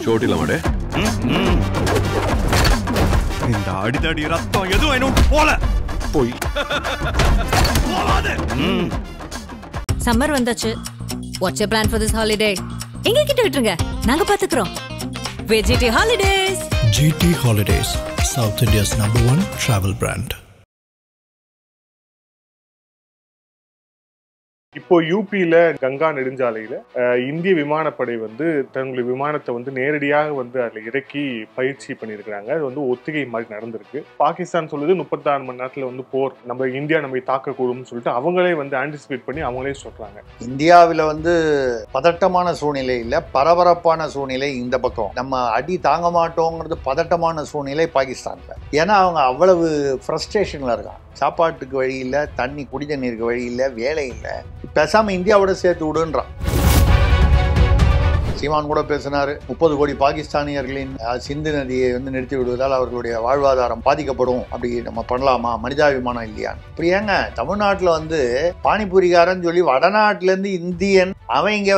ಚೋಟಿಲ್ಲ ಮಾಡೆ இந்த அடிதடி ரத்தம் எதுவும் என்ன போல போய் சம்மர் வந்தாச்சு. What's your plan for this holiday? எங்க கிட்ட விட்டுருங்க, நாங்க பாத்துக்கிறோம். GT Holidays. GT Holidays, South India's #1 travel brand. இப்போ யூபியில கங்கா நெடுஞ்சாலையில இந்திய விமானப்படை தங்களுடைய விமானத்தை நேரடியாக அதுல இறக்கி பயிற்சி பண்ணியிருக்கிறாங்க. அது ஒத்திகை மாதிரி நடந்திருக்கு. பாகிஸ்தான் சொல்லுது 36 மணி நேரத்துல போர், நம்ம இந்தியா நம்ம தாக்கக்கூடும் சொல்லிட்டு அவங்களே ஆன்டிசிபேட் பண்ணி அவங்களே சொல்றாங்க. இந்தியாவில பதட்டமான சூழ்நிலை இல்ல, பரபரப்பான சூழ்நிலை இந்த பக்கம். நம்ம அடி தாங்க மாட்டோங்கிறது பதட்டமான சூழ்நிலை பாகிஸ்தான்ல. ஏன்னா அவங்க அவ்வளவு ஃப்ரஸ்ட்ரேஷன்ல இருக்காங்க. சாப்பாட்டுக்கு வழி இல்லை, தண்ணி குடி தண்ணீருக்கு வழி இல்லை, வேலை இல்லை. பேசாம இந்தியாவோட சேர்த்து விடுன்றான். சீமான் கூட பேசினாரு, 30 கோடி பாகிஸ்தானியர்களின் சிந்து நதியை நிறுத்தி விடுவதால் அவர்களுடைய வாழ்வாதாரம் பாதிக்கப்படும், அப்படி நம்ம பண்ணலாமா, மனிதாபிமானம் இல்லையான்னு. இப்படி ஏங்க தமிழ்நாட்டில் பானிபூரிகாரன்னு சொல்லி வடநாட்டுல இருந்து இந்தியன் அவன் இங்க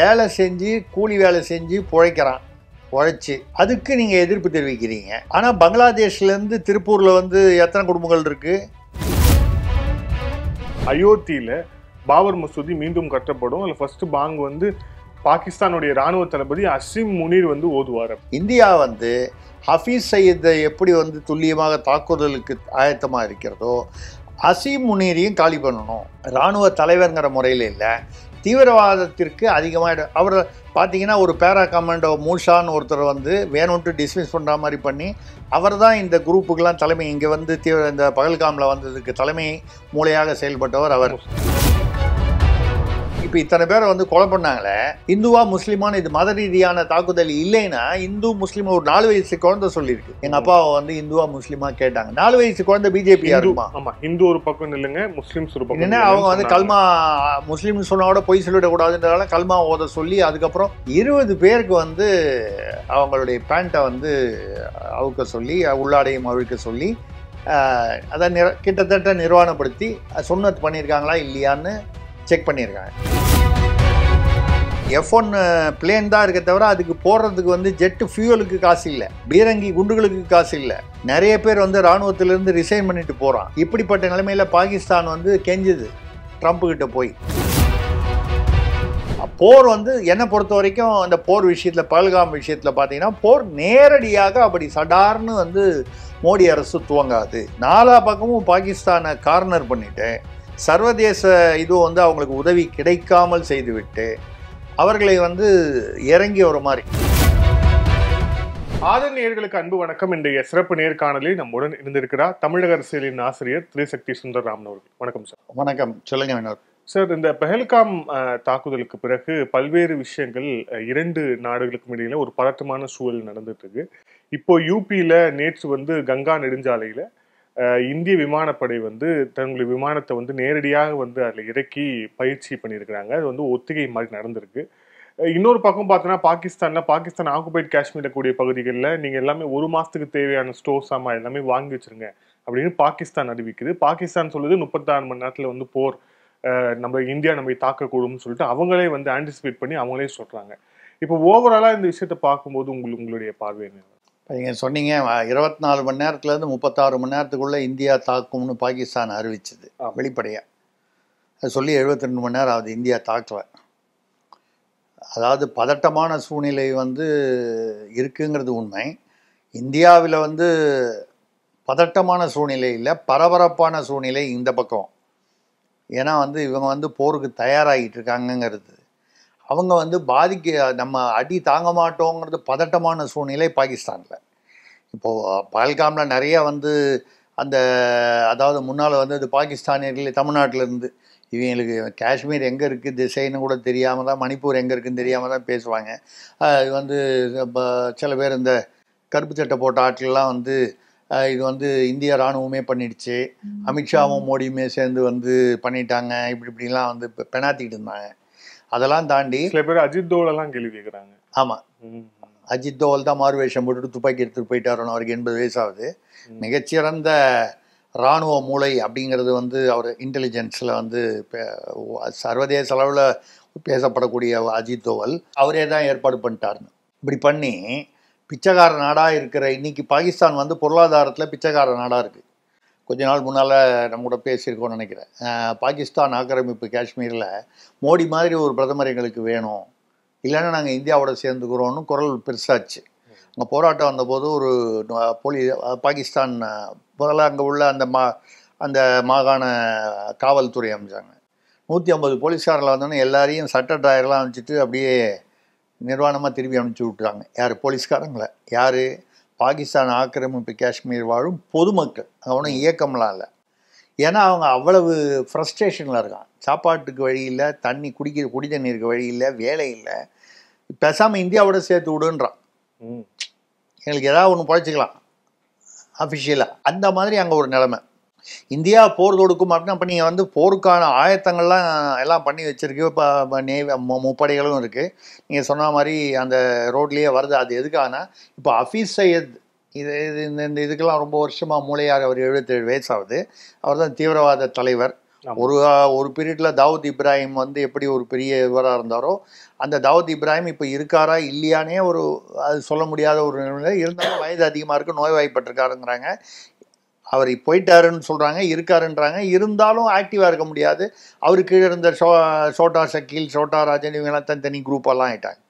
வேலை செஞ்சு கூலி வேலை செஞ்சு பிழைக்கிறான். உழைச்சி அதுக்கு நீங்க எதிர்ப்பு தெரிவிக்கிறீங்க. ஆனா பங்களாதேஷ்ல இருந்து திருப்பூர்ல எத்தனை குடும்பங்கள் இருக்கு? அயோத்தியில பாபர் மசூதி மீண்டும் கட்டப்படும். அதுல ஃபர்ஸ்ட் பாங் பாகிஸ்தானுடைய ராணுவ தளபதி அசீம் முனீர் ஓதுவார். இந்தியா ஹஃபீஸ் சயீதை எப்படி துல்லியமாக தாக்குதலுக்கு ஆயத்தமா இருக்கிறதோ அசீம் முனீரையும் காலி பண்ணணும். இராணுவ தலைவர்ங்கிற முறையில் இல்லை, தீவிரவாதத்திற்கு அதிகமாக அவர் பார்த்தீங்கன்னா ஒரு பேரா கமாண்டோ மூஷான்னு ஒருத்தர் வேணும்ட்டு டிஸ்மிஸ் பண்ணுற மாதிரி பண்ணி அவர் தான் இந்த குரூப்புக்கெல்லாம் தலைமை. இங்கே இந்த பகல்காமில் வந்ததுக்கு தலைமை மூளையாக செயல்பட்டவர் அவர். இப்போ இத்தனை பேரை கொலை பண்ணாங்களே, இந்துவா முஸ்லீமான இது மத ரீதியான தாக்குதல் இல்லைன்னா இந்து முஸ்லீம் ஒரு 4 வயசு குழந்தை சொல்லியிருக்கு. எங்க அப்பாவை இந்துவா முஸ்லீமா கேட்டாங்க. 4 வயசு குழந்தை பிஜேபி இருக்குமா? ஆமா, இந்து ஒரு பக்கம் இல்லைங்க, முஸ்லீம்ஸ் ஒரு பக்கம். என்ன அவங்க கல்மா முஸ்லீம் சொன்னோட பொய் சொல்லிடக்கூடாதுன்றதால கல்மா ஓத சொல்லி அதுக்கப்புறம் 20 பேருக்கு அவங்களுடைய பேண்ட்டை அவுக்க சொல்லி உள்ளாடையும் அவிழ்க்க சொல்லி அதை கிட்டத்தட்ட நிர்வாணப்படுத்தி சுன்னத் பண்ணியிருக்காங்களா இல்லையான்னு செக் பண்ணியிருக்காங்க. F1 பிளேன் தான் இருக்க தவிர அதுக்கு போடுறதுக்கு ஜெட்டு ஃபியூவலுக்கு காசு இல்லை, பீரங்கி குண்டுகளுக்கு காசு இல்லை. நிறைய பேர் இராணுவத்திலிருந்து ரிசைன் பண்ணிட்டு போகிறான். இப்படிப்பட்ட நிலைமையில பாகிஸ்தான் கெஞ்சுது ட்ரம்ப் கிட்ட போய். போர் என்னை பொறுத்த வரைக்கும் அந்த போர் விஷயத்தில் பகல்காம் விஷயத்தில் பார்த்தீங்கன்னா போர் நேரடியாக அப்படி சடார்னு மோடி அரசு துவங்காது. 4 பக்கமும் பாகிஸ்தானை கார்னர் பண்ணிட்டு சர்வதேச இதுவும் அவங்களுக்கு உதவி கிடைக்காமல் செய்துவிட்டு அவர்களை இறங்கி ஒரு மாதிரி. ஆதன் நேயர்களுக்கு அன்பு வணக்கம். இன்றைய சிறப்பு நேர்காணலில் நம்முடன் இருந்திருக்கிறார் தமிழக அரசியலின் ஆசிரியர் திரிசக்தி சுந்தரராமன் அவர்கள். வணக்கம் சார். வணக்கம், சொல்லுங்க வினோத். சார், இந்த பெஹல்காம் தாக்குதலுக்கு பிறகு பல்வேறு விஷயங்கள் 2 நாடுகளுக்கும் இடையில ஒரு பதட்டமான சூழல் நடந்துட்டு இருக்கு. இப்போ யூபியில நேற்று கங்கா நெடுஞ்சாலையில இந்திய விமானப்படை தங்களுடைய விமானத்தை நேரடியாக அதுல இறக்கி பயிற்சி பண்ணியிருக்கிறாங்க. அது ஒத்திகை மாதிரி நடந்திருக்கு. இன்னொரு பக்கம் பார்த்தோன்னா பாகிஸ்தான் ஆக்குபைட் காஷ்மீர்ல கூடிய பகுதிகளில் நீங்க எல்லாமே 1 மாசத்துக்கு தேவையான ஸ்டோர் சாமான் எல்லாமே வாங்கி வச்சிருங்க அப்படின்னு பாகிஸ்தான் அறிவிக்குது. பாகிஸ்தான் சொல்லுது 36 மணி நேரத்துல போர், நம்ம இந்தியா நம்ம தாக்கக்கூடும் சொல்லிட்டு அவங்களே ஆன்டிசிபேட் பண்ணி அவங்களே சொல்றாங்க. இப்போ ஓவராலா இந்த விஷயத்த பார்க்கும்போது உங்களுடைய பார்வை என்ன? நீங்கள் சொன்னீங்க 24 மணி நேரத்துலேருந்து 36 மணி நேரத்துக்குள்ளே இந்தியா தாக்கும்னு பாகிஸ்தான் அறிவிச்சது வெளிப்படையாக. அது சொல்லி 72 மணி நேரம் ஆகுது, இந்தியா தாக்கலை. அதாவது பதட்டமான சூழ்நிலை இருக்குங்கிறது உண்மை. இந்தியாவில் பதட்டமான சூழ்நிலை இல்லை, பரபரப்பான சூழ்நிலை இந்த பக்கம். ஏன்னா இவங்க போருக்கு தயாராகிட்டு இருக்காங்கங்கிறது. அவங்க நம்ம அடி தாங்க மாட்டோங்கிறது பதட்டமான சூழ்நிலை பாகிஸ்தானில். இப்போது பகல்காமில் நிறைய அந்த அதாவது முன்னால் அது பாகிஸ்தானியர்கள் தமிழ்நாட்டிலேருந்து இவங்களுக்கு காஷ்மீர் எங்கே இருக்குது திசைன்னு கூட தெரியாமல் தான், மணிப்பூர் எங்கே இருக்குதுன்னு தெரியாமல் தான் பேசுவாங்க. சில பேர் இந்த கருப்பு சட்டை போட்ட ஆட்கள்லாம் இது இந்திய இராணுவமே பண்ணிடுச்சு, அமித்ஷாவும் மோடியுமே சேர்ந்து பண்ணிட்டாங்க, இப்படிலாம் பெணாத்திக்கிட்டு இருந்தாங்க. அதெல்லாம் தாண்டி சில பேர் அஜித் தோவலெல்லாம் கேள்வி கேட்குறாங்க. ஆமாம், அஜித் தோவல் தான் மாறு வேஷம் போட்டுட்டு துப்பாக்கி எடுத்துகிட்டு போயிட்டாரோன்னு அவருக்கு 80 வயசாகுது. மிகச்சிறந்த இராணுவ மூளை அப்படிங்கிறது அவர் இன்டெலிஜென்ஸில் சர்வதேச அளவில் பேசப்படக்கூடிய அஜித் தோவல் அவரே தான் ஏற்பாடு பண்ணிட்டாருன்னு. இப்படி பண்ணி பிச்சைக்கார நாடாக இருக்கிற இன்னைக்கு பாகிஸ்தான் வந்து பொருளாதாரத்தில் பிச்சைக்கார நாடாக இருக்குது. கொஞ்ச நாள் முன்னால் நம்ம கூட பேசியிருக்கோம்னு நினைக்கிறேன். பாகிஸ்தான் ஆக்கிரமிப்பு காஷ்மீரில் மோடி மாதிரி ஒரு பிரதமர் எங்களுக்கு வேணும், இல்லைன்னா நாங்கள் இந்தியாவோட சேர்ந்துக்கிறோன்னு குரல் பெருசாச்சு. அங்கே போராட்டம் வந்தபோது ஒரு பாகிஸ்தான் முதல்ல அங்கே உள்ள அந்த மாகாண காவல்துறை அமைச்சாங்க. 150 போலீஸ்காரில் வந்தோன்னே எல்லாரையும் சட்ட டிராயர்லாம் அமைச்சிட்டு அப்படியே நிர்வாணமாக திரும்பி அனுப்பிச்சி விட்டுறாங்க. யார்? போலீஸ்காரங்களை. யார்? பாகிஸ்தான் ஆக்கிரமிப்பு காஷ்மீர் வாழும் பொதுமக்கள். அவனும் இயக்கம்லாம் இல்லை. ஏன்னா அவங்க அவ்வளவு ஃப்ரஸ்ட்ரேஷனில் இருக்கான். சாப்பாட்டுக்கு வழி இல்லை, குடி தண்ணீருக்கு வழி இல்லை, வேலை இல்லை. பேசாமல் இந்தியாவோட சேர்த்து விடுன்றான். எங்களுக்கு ஏதாவது ஒன்று பழச்சிக்கலாம் அஃபிஷியலாக. அந்த மாதிரி அங்கே ஒரு நிலைமை. இந்தியா போர் தொடுக்கும் அப்படின்னா இப்போ நீங்கள் வந்து போருக்கான ஆயத்தங்கள்லாம் எல்லாம் பண்ணி வச்சுருக்கு. இப்போ முப்படைகளும் இருக்குது. நீங்கள் சொன்ன மாதிரி அந்த ரோட்லேயே வருது. அது எதுக்கானா இப்போ ஹஃபீஸ் சையத் இந்த இதுக்கெல்லாம் ரொம்ப வருஷமாக மூளையார். அவர் 77 வயசாகுது. அவர் தான் தீவிரவாத தலைவர். ஒரு பீரியடில் தாவூத் இப்ராஹிம் வந்து எப்படி ஒரு பெரிய இவராக இருந்தாரோ, அந்த தாவூத் இப்ராஹிம் இப்போ இருக்காரா இல்லையானே அது சொல்ல முடியாத ஒரு நிலைமை. இருந்தாலும் வயது அதிகமாக இருக்குது, நோய்வாய்ப்பட்டிருக்காருங்கிறாங்க. அவர் போயிட்டாருன்னு சொல்கிறாங்க, இருக்காருன்றாங்க. இருந்தாலும் ஆக்டிவாக இருக்க முடியாது. அவருக்கு கீழே இருந்த சோட்டா ஷக்கீல், சோட்டா ராஜன் இவங்கெல்லாம் தனி குரூப்பெல்லாம் ஆகிட்டாங்க.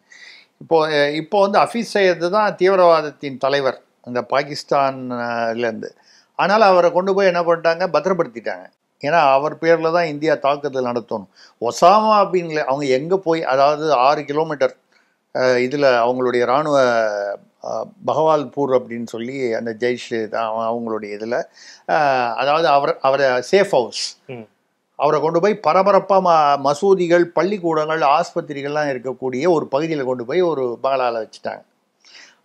இப்போ வந்து ஹஃபீஸ் சையத் தான் தீவிரவாதத்தின் தலைவர் இந்த பாகிஸ்தான்லேருந்து. ஆனால் அவரை கொண்டு போய் என்ன பண்ணிட்டாங்க? பத்திரப்படுத்திட்டாங்க. ஏன்னா அவர் பேரில் தான் இந்தியா தாக்குதல் நடத்தணும். ஒசாமா அப்படின்னு அவங்க எங்கே போய், அதாவது 6 கிலோமீட்டர் இதில் அவங்களுடைய இராணுவ பகவால்பூர் அப்படின்னு சொல்லி அந்த ஜெய்ஷ் தான் அவங்களுடைய இதில், அதாவது அவரை சேஃப் ஹவுஸ், அவரை கொண்டு போய் பரபரப்பாக மசூதிகள், பள்ளிக்கூடங்கள், ஆஸ்பத்திரிகள்லாம் இருக்கக்கூடிய ஒரு பகுதியில் கொண்டு போய் ஒரு பங்களாவில் வச்சுட்டாங்க.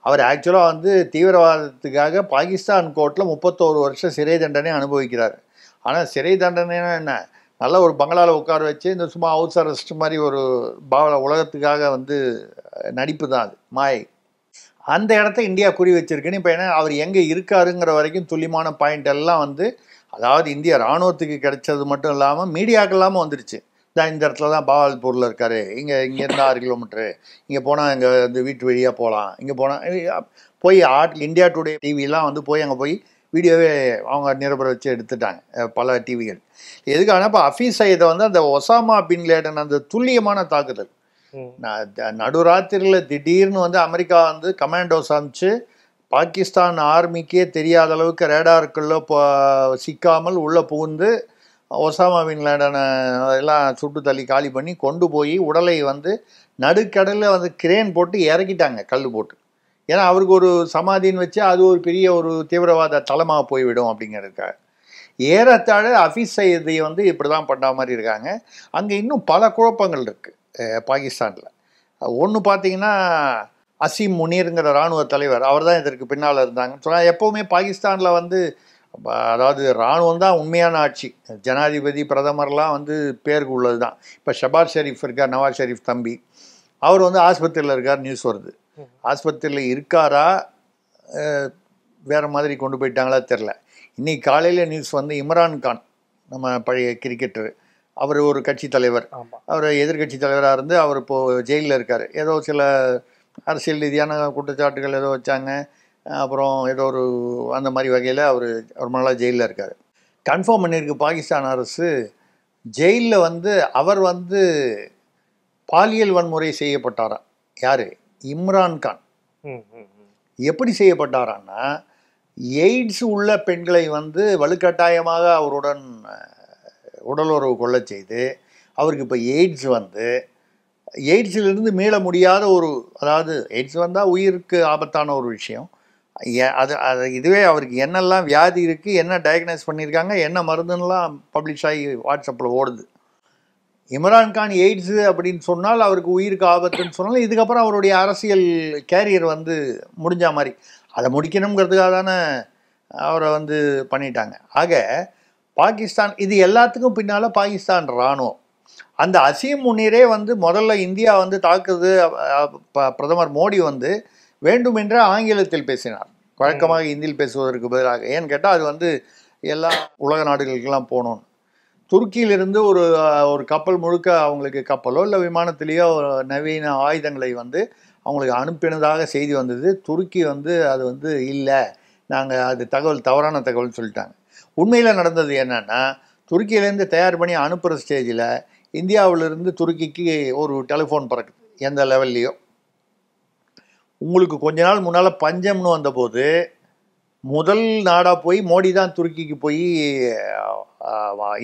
அவர் ஆக்சுவலாக வந்து தீவிரவாதத்துக்காக பாகிஸ்தான் கோர்ட்டில் 31 வருஷம் சிறை தண்டனை அனுபவிக்கிறார். ஆனால் சிறை தண்டனைனா என்ன? நல்ல ஒரு பங்களாவில் உட்கார வச்சு இந்த சும்மா ஹவுஸ் அரெஸ்ட் மாதிரி ஒரு உலகத்துக்காக வந்து நடிப்பு தான் அது, மாயை. அந்த இடத்த இந்தியா குறி வச்சிருக்குன்னு. இப்போ என்ன, அவர் எங்கே இருக்காருங்கிற வரைக்கும் துல்லியமான பாயிண்ட் எல்லாம் வந்து, அதாவது இந்திய இராணுவத்துக்கு கிடைச்சது மட்டும் இல்லாமல் மீடியாக்கள் இல்லாமல் வந்துருச்சு. இந்த இடத்துல தான் பாவல்பூரில் இருக்காரு, இங்கேருந்து 6 கிலோமீட்டரு, இங்கே போனால் இங்கே வந்து வீட்டு வழியாக போகலாம், இங்கே போனால் போய் இந்தியா டுடே டிவிலாம் வந்து போய் அங்கே போய் வீடியோவே அவங்க நிருபரை வச்சு எடுத்துட்டாங்க பல டிவிகள். எதுக்கான இப்போ ஹஃபீஸ் சையதை வந்து அந்த ஒசாமா பின் லேடன் அந்த துல்லியமான தாக்குதல், நடுராத்திரியில் திடீர்னு வந்து அமெரிக்கா வந்து கமாண்டோஸ் அனுப்பிச்சு பாகிஸ்தான் ஆர்மிக்கே தெரியாத அளவுக்கு ரேடாருக்குள்ளே சிக்காமல் உள்ளே புகுந்து ஒசாமா பின் லேடனை எல்லாம் சுட்டு தள்ளி காலி பண்ணி கொண்டு போய் உடலை வந்து நடுக்கடலில் வந்து கிரேன் போட்டு இறக்கிட்டாங்க, கல் போட்டு. ஏன்னா அவருக்கு ஒரு சமாதின்னு வச்சு அது ஒரு பெரிய ஒரு தீவிரவாத தளமாக போய்விடும் அப்படிங்கிறதுக்காக. ஏறத்தாழ ஹஃபீஸ் சையதை வந்து இப்படி தான் பண்ண மாதிரி இருக்காங்க. அங்கே இன்னும் பல குழப்பங்கள் இருக்குது பாகிஸ்தானில். ஒன்று பார்த்தீங்கன்னா, அசீம் முனீருங்கிற இராணுவ தலைவர், அவர் தான் இதற்கு பின்னால் இருந்தாங்கன்னு சொன்னால். எப்போவுமே பாகிஸ்தானில் வந்து, அதாவது இராணுவம் தான் உண்மையான ஆட்சி, ஜனாதிபதி பிரதமர்லாம் வந்து பேருக்கு உள்ளது தான். இப்போ ஷபாஸ் ஷெரீஃப் இருக்கார், நவாஸ் ஷெரீஃப் தம்பி, அவர் வந்து ஆஸ்பத்திரியில் இருக்கார், நியூஸ் வருது. ஆஸ்பத்திரியில் இருக்காரா வேறு மாதிரி கொண்டு போயிட்டாங்களா தெரில. இன்றைக்கி காலையில் நியூஸ் வந்து இம்ரான் கான், நம்ம பழைய கிரிக்கெட்டர், அவர் ஒரு கட்சி தலைவர், அவர் எதிர்கட்சி தலைவராக இருந்து அவர் இப்போது ஜெயிலில் இருக்கார். ஏதோ சில அரசியல் ரீதியான குற்றச்சாட்டுகள் ஏதோ வச்சாங்க, அப்புறம் ஏதோ ஒரு அந்த மாதிரி வகையில் அவர் நாளாக ஜெயிலில் இருக்கார். கன்ஃபார்ம் பண்ணியிருக்கு பாகிஸ்தான் அரசு. ஜெயிலில் வந்து அவர் வந்து பாலியல் வன்முறை செய்யப்பட்டாராம். யார்? இம்ரான் கான். எப்படி செய்யப்பட்டாரான்னா, எய்ட்ஸ் உள்ள பெண்களை வந்து வலுக்கட்டாயமாக அவருடன் உடலுறவு கொள்ள செய்து, அவருக்கு இப்போ எய்ட்ஸ் வந்து எய்ட்ஸிலிருந்து மீள முடியாத ஒரு, அதாவது எய்ட்ஸ் வந்தால் உயிருக்கு ஆபத்தான ஒரு விஷயம். இதுவே அவருக்கு என்னெல்லாம் வியாதி இருக்குது, என்ன டயக்னைஸ் பண்ணியிருக்காங்க, என்ன மருந்துன்னெலாம் பப்ளிஷ் ஆகி வாட்ஸ்அப்பில் ஓடுது. இம்ரான் கான் எய்ட்ஸு அப்படின்னு சொன்னால் அவருக்கு உயிருக்கு ஆபத்துன்னு சொன்னாலும் இதுக்கப்புறம் அவருடைய அரசியல் கேரியர் வந்து முடிஞ்ச மாதிரி. அதை முடிக்கணுங்கிறதுக்காக தானே அவரை வந்து பண்ணிட்டாங்க. ஆக பாகிஸ்தான், இது எல்லாத்துக்கும் பின்னால் பாகிஸ்தான் இராணுவம். அந்த அசீம் முனீரே வந்து முதல்ல இந்தியா வந்து தாக்குது, பிரதமர் மோடி வந்து வேண்டுமென்றே ஆங்கிலத்தில் பேசினார், வழக்கமாக இந்தியில் பேசுவதற்கு பதிலாக. ஏன்னு கேட்டால் அது வந்து எல்லா உலக நாடுகளுக்கெல்லாம் போகணுன்னு. துருக்கியிலிருந்து ஒரு கப்பல் முழுக்க அவங்களுக்கு கப்பலோ இல்லை விமானத்திலேயோ நவீன ஆயுதங்களை வந்து அவங்களுக்கு அனுப்பினதாக செய்தி வந்தது. துருக்கி வந்து அது வந்து இல்லை, நாங்கள் அது தவறான தகவல்னு சொல்லிட்டாங்க. உண்மையில் நடந்தது என்னன்னா, துருக்கியிலேருந்து தயார் பண்ணி அனுப்புகிற ஸ்டேஜில் இந்தியாவிலிருந்து துருக்கிக்கு ஒரு டெலிஃபோன் பறக்குது, எந்த லெவல்லையோ. உங்களுக்கு கொஞ்ச நாள் முன்னால் பஞ்சம்னு வந்தபோது முதல் நாடாக போய் மோடி தான் துருக்கிக்கு போய்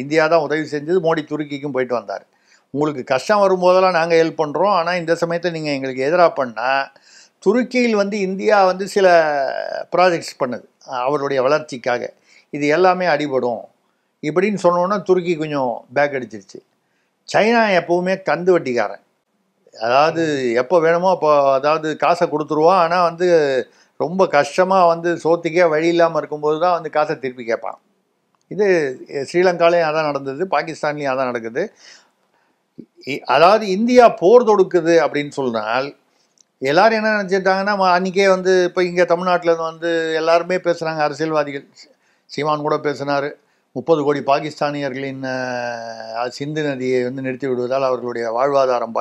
இந்தியா தான் உதவி செஞ்சது, மோடி துருக்கிக்கும் போயிட்டு வந்தார். உங்களுக்கு கஷ்டம் வரும்போதெல்லாம் நாங்கள் ஹெல்ப் பண்ணுறோம், ஆனால் இந்த சமயத்தை நீங்கள் எங்களுக்கு எதிராக பண்ணால் துருக்கியில் வந்து இந்தியா வந்து சில ப்ராஜெக்ட்ஸ் பண்ணுது அவருடைய வளர்ச்சிக்காக, இது எல்லாமே அடிபடும் இப்படின்னு சொன்னோன்னா துருக்கி கொஞ்சம் பேக் அடிச்சிருச்சு. சைனா எப்போவுமே கந்து வட்டிக்காரன், அதாவது எப்போ வேணுமோ அப்போ அதாவது காசை கொடுத்துருவான், ஆனால் வந்து ரொம்ப கஷ்டமாக வந்து சோத்துக்கே வழி இல்லாமல் இருக்கும்போது தான் வந்து காசை திருப்பி கேட்பான். இது ஸ்ரீலங்காலையும் அதான் நடந்தது, பாகிஸ்தான்லேயும் அதான் நடக்குது. அதாவது இந்தியா போர் தொடுக்குது அப்படின்னு சொன்னால் எல்லாரும் என்ன நினச்சிட்டாங்கன்னா, அன்றைக்கே வந்து இப்போ இங்கே தமிழ்நாட்டில் வந்து எல்லாருமே பேசுகிறாங்க, அரசியல்வாதிகள், சீமான் கூட பேசினார், 30 கோடி பாகிஸ்தானியர்களின் சிந்து நதியை வந்து நிறுத்தி விடுவதால் அவர்களுடைய வாழ்வாதாரம்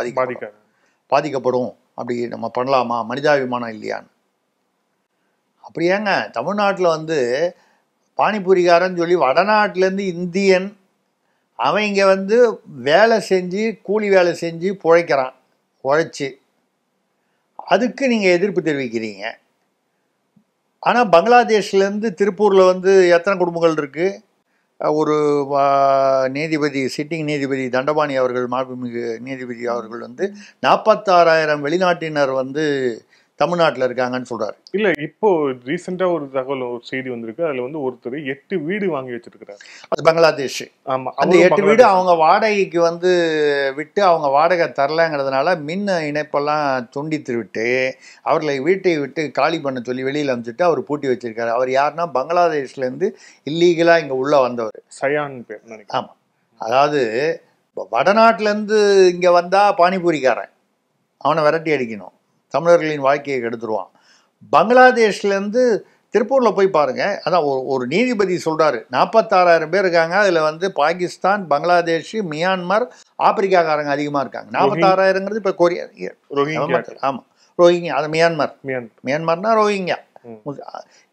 பாதிக்கப்படும், அப்படி நம்ம பண்ணலாமா, மனிதாபிமானம் இல்லையான்னு. அப்படி ஏங்க தமிழ்நாட்டில் வந்து பானிபூரிகாரன்னு சொல்லி வடநாட்டிலேருந்து இந்தியன் அவன் இங்கே வந்து வேலை செஞ்சு கூலி வேலை செஞ்சு பிழைக்கிறான், உழைச்சி, அதுக்கு நீங்கள் எதிர்ப்பு தெரிவிக்கிறீங்க. ஆனால் பங்களாதேஷ்லேருந்து திருப்பூரில் வந்து எத்தனை குடும்பங்கள் இருக்குது? ஒரு நீதிபதி, சிட்டிங் நீதிபதி தண்டபாணி அவர்கள், மாண்புமிகு நீதிபதி அவர்கள் வந்து 46,000 வெளிநாட்டினர் வந்து தமிழ்நாட்டில் இருக்காங்கன்னு சொல்கிறார். இல்லை, இப்போ ரீசெண்டாக ஒரு தகவல், ஒரு செய்தி வந்திருக்கு, அதில் வந்து ஒருத்தர் 8 வீடு வாங்கி வச்சிருக்கிறார். அது பங்களாதேஷ். ஆமாம், அந்த 8 வீடு அவங்க வாடகைக்கு வந்து விட்டு அவங்க வாடகை தரலைங்கிறதுனால மின் இணைப்பெல்லாம் துண்டித்து விட்டு அவர்களை வீட்டை விட்டு காலி பண்ண சொல்லி வெளியில் அனுப்பிச்சிட்டு அவர் பூட்டி வச்சிருக்காரு. அவர் யாருன்னா பங்களாதேஷ்லேருந்து இல்லீகலாக இங்கே உள்ளே வந்தவர், சயான் பேர் நினைக்கிறேன். ஆமாம், அதாவது வடநாட்டிலேருந்து இங்கே வந்தால் பானிபூரிக்காரன், அவனை விரட்டி அடிக்கணும், தமிழர்களின் வாழ்க்கையை கெடுத்துருவான். பங்களாதேஷ்லேருந்து திருப்பூரில் போய் பாருங்கள், அதான் ஒரு நீதிபதி சொல்கிறாரு, 46,000 பேர் இருக்காங்க, அதில் வந்து பாகிஸ்தான், பங்களாதேஷ், மியான்மர், ஆப்பிரிக்காக்காரங்க அதிகமாக இருக்காங்க. 46,000ங்கிறது இப்போ கொரியா, ஆமாம், ரோஹிங்கியா, அது மியான்மர்னா ரோஹிங்கியா,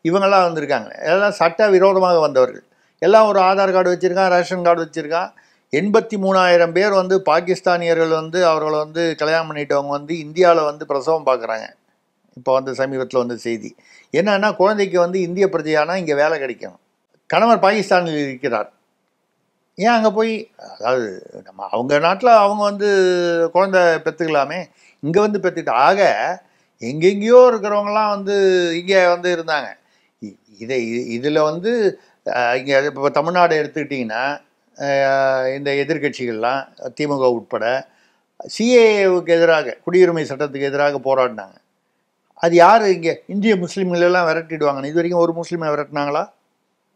இவங்கெல்லாம் வந்திருக்காங்க. எல்லாம் சட்ட விரோதமாக வந்தவர்கள், எல்லாம் ஒரு ஆதார் கார்டு வச்சுருக்கான், ரேஷன் கார்டு வச்சுருக்கான். 83,000 பேர் வந்து பாகிஸ்தானியர்கள் வந்து அவர்களை வந்து கல்யாணம் பண்ணிட்டவங்க வந்து இந்தியாவில் வந்து பிரசவம் பார்க்குறாங்க. இப்போ வந்து சமீபத்தில் வந்து செய்தி என்னன்னா, குழந்தைக்கு வந்து இந்திய பிரஜையானால் இங்கே வேலை கிடைக்கும். கணவர் பாகிஸ்தானில் இருக்கிறார், ஏன் அங்கே போய், அதாவது நம்ம அவங்க நாட்டில் அவங்க வந்து குழந்தை பெற்றுக்கலாமே, இங்கே வந்து பெற்றுக்கிட்டு, ஆக எங்கெங்கேயோ இருக்கிறவங்களாம் வந்து இங்கே வந்து இருந்தாங்க. இதில் வந்து இங்கே இப்போ தமிழ்நாடு எடுத்துக்கிட்டிங்கன்னா இந்த எதிர்கட்சிகள்லாம் திமுக உட்பட சிஏஏவுக்கு எதிராக, குடியுரிமை சட்டத்துக்கு எதிராக போராடினாங்க. அது யார்? இங்கே இந்திய முஸ்லீம்களெல்லாம் விரட்டிடுவாங்க. இது வரைக்கும் ஒரு முஸ்லீமை விரட்டினாங்களா?